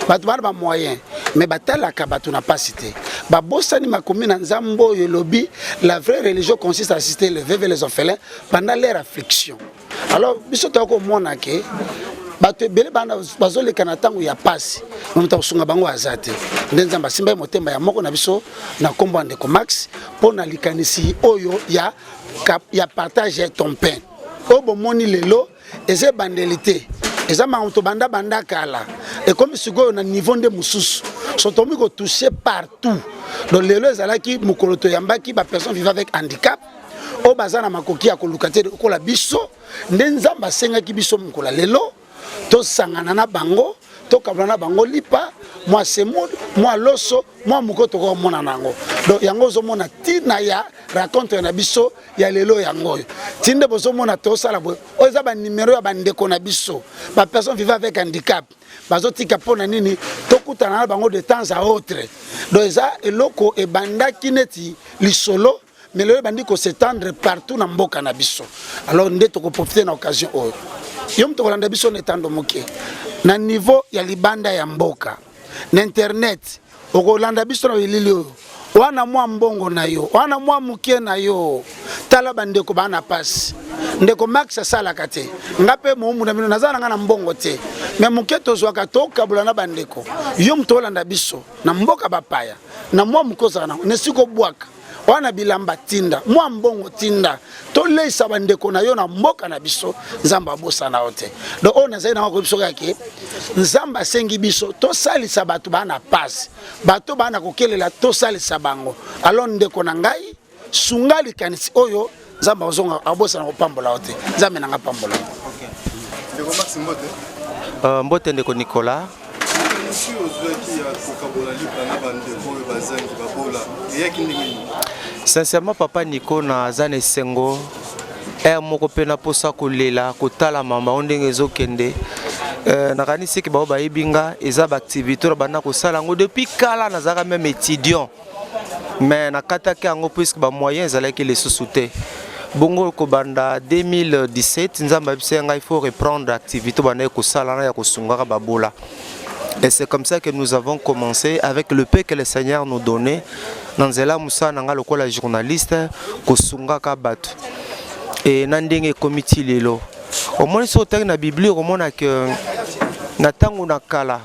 Speaker 4: bato bana ba moyen mais batalaka bato na pas cité babosani makomi na nzambe oyo elobi la vraie religion consiste à assister les veuves et les orphelins pendant leur affliction. Alors biso tokomona ke bato ebele bana bazoleka na ntango ya pasi moto akosunga bango aza te nde nzambe asimba motema ya moko na biso na kombo ya ndeko Max mpo na likanisi oyo ya partage ton pain oyo bomoni lelo eza ebandeli te eza makambo banda kala ekomi sikoyo na niveau nde mosusu so tomi kotouche partout donc lelo ezalaki mokolo toyambaki bapersone vivant avec handicap oyo baza na makoki ya koluka te okola biso nde nzambe asengaki biso mokola lelo tosangana na bango tokabla na bango lipa mwa semoud mwa loso mwa moko tokomona nango donc yango ozomona tina ya raconte na biso ya lelo yango tinde bozomona tosala boye oyo eza banimero ya bandeko na biso bapersone vivant avec handicap bazotika mpona nini tokutana na bango de temps à autre donc eza eloko ebandaki neti lisolo mais lelo ebandi kosetendre partout na mboka na biso alors nde tokoprofite na occasion oyo yo mtu kolanda biso netando moke na niveau ya libanda ya mboka na internet okolanda biso na bilili oyo wana mwa mbongo na yo wana mwa muke na yo tala bandeko bana pasi ndeko Max asalaka te ngape momu na bino nazana nga na mbongo te me muke tozwaka tokabula na bandeko yo mtu kolanda biso na mboka bapaya na mwa mukoza na nesiko bwaka wana bilamba tinda mwa mbongo tinda toleisa bandeko na yo na mboka na biso nzamba bosa na ote donc on azali na ko biso kake nzamba sengi biso to salisa batu bana passe bato bana kokelela to salisa bango alors ndeko na ngai sungali kanisi oyo nzamba ozonga abosa na kopambola ote nzambe na ngapambola
Speaker 12: okay ndeko Max Mbote
Speaker 1: Mbote ndeko Nicolas sincèrement papa Nico na zane sengo moko pena posa kolela kotala mama ondenge ezokende nakanisi ke bao bayebinga eza ba activité bana kosala ngo depuis kala nazaka même étudiant mais nakataki yango puisque ba moyens ezalaki les sous-soutés bongo ko banda 2017 nzamba bisenga il faut reprendre activité bana kosala na ya kosunga babola. Et c'est comme ça que nous avons commencé avec le peu que le Seigneur nous donnait. Nanzela Moussa nanga lokola journaliste kosunga ka batu. Et nandenge comité lelo. Au moins sur na Bible au moins que na tango na kala.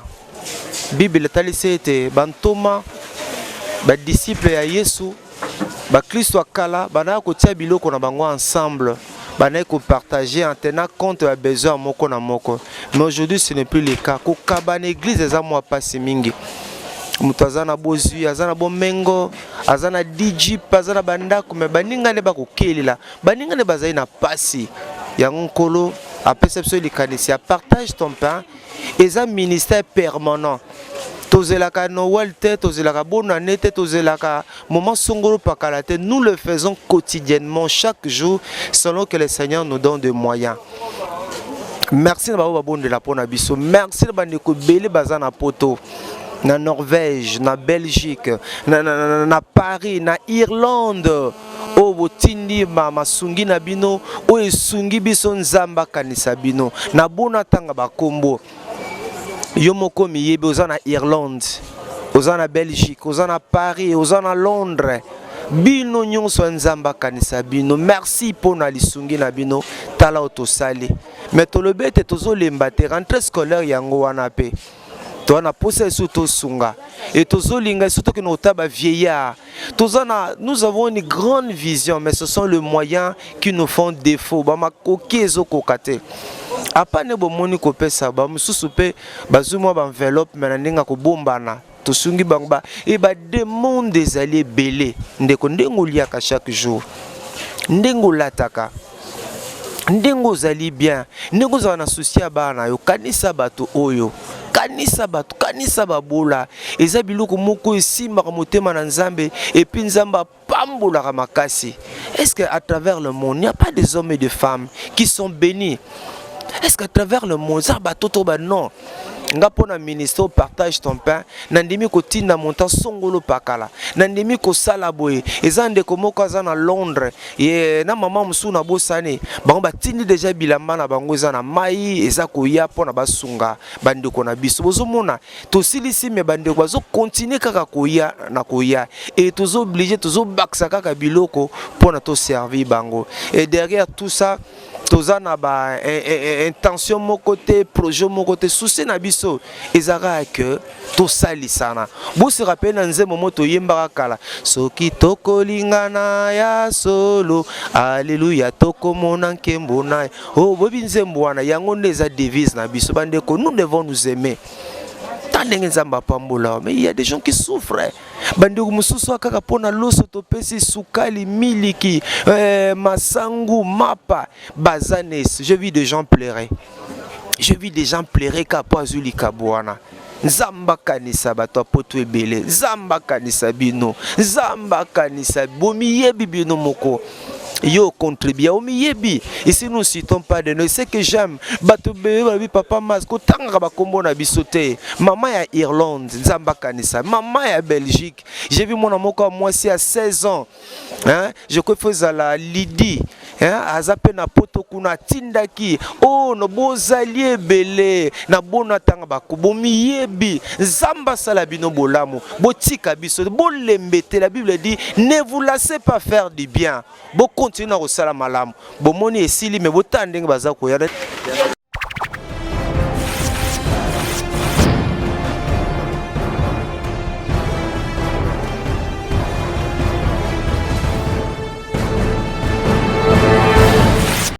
Speaker 1: Bible talise était bantoma ba disciple ya Yesu ba Kristo akala bana ko tia biloko na bango ensemble. Bana ko partager en tenant compte des besoins moko na moko. Mais aujourd'hui ce n'est plus le cas. Ko kabana église eza moi pasi mingi. Mutazana bozu azana bomengo azana DJ azana bandako me baninga ne bakokelela baninga ne bazai na pasi ya nkolo a perception likanisi a partage ton pain eza ministère permanent. Tozelaka Noël te, tozelaka bonne année te, tozelaka moment songolo pakalate. Nous le faisons quotidiennement, chaque jour, selon que le Seigneur nous donne des moyens. Merci na babo bon de la pona biso. Merci na bandeko belé bazana poto. Na Norvège, na Belgique, na Paris, na Irlande. O botindi masungi na bino, o esungi biso nzamba kanisa bino. Na bona tanga bakombo. Yomoko miyebe ozana Irlande, ozana Belgique, ozana Paris, ozana Londres. Bino nyonso nzamba kanisa bino. Merci pour na lisungi na bino tala otosali. Mais tolobete tozolemba te rentrée scolaire yango wana pe. Toana posa surtout sunga et tozolinga surtout que nos taba vieillard. Nous avons une grande vision mais ce sont les moyens qui nous font défaut. Bama kokezo kokate. Apa ne bomoni ko pesa ba mususu pe bazuma ba enveloppe menandinga ko bombana to sungi bangba et ba demande des alliés belé ndeko ndengo liaka chaque jour ndengo lataka ndengo zali bien ndengo za na souci bana yo kanisa bato oyo kanisa babola eza biloko moko esimba motema na nzambe et puis nzamba pambola makasi. Est-ce que à travers le monde il n'y a pas des hommes et des femmes qui sont bénis? Est-ce qu'à travers le monde, non? nga pona ministre partage ton pain nandimi ko tinda montant songolo pakala nandimi ko sala boye eza ndeko moko aza na Londres ye na mama musu na bosane bango batindi déjà bilamba na bango eza na mai eza ko ya pona basunga bandeko na biso bozomona tosilisi me bandeko bazo continuer kaka koya na koya et tozo obligé tozo baksa kaka biloko pona to servir bango et derrière tout ça toza na ba intention mon côté projet mon côté souci na biso ezaka que to salisana bo se rappelle na nzembo moto yembaka kala soki tokolingana ya solo alléluia tokomona nkembo na oh bobi nzembo wana yango ndeza devise na biso bandeko nous devons nous aimer. Mais il y a des gens qui souffrent. Bandeko mususu akaka pona loso topesi sukali miliki masangu mapa bazanes. Je vis des gens pleurer. Je vis des gens pleurer kapo azuli kabwana. Nzamba kanisa bato poto ebele. Nzamba kanisa bino. Nzamba kanisa bomi yebi bino moko. Yo contribue au miyebi. Ici nous citons pas de nous. C'est que j'aime. Bato bebe papa masko tanga ba kombo na bisote. Maman ya Irlande, Nzamba kanisa. Maman ya Belgique. J'ai vu mon amour comme moi si à 16 ans. Hein? Je faisais la Lydie. Hein? Azape na poto kuna tindaki. Oh no bozali belé na bona tanga ba ko miyebi. Nzamba salabino bolamu. Botika biso bolembete. La Bible dit ne vous laissez pas faire du bien. Continuez à salam malam. Bomoni esili me botandeng baza ko ya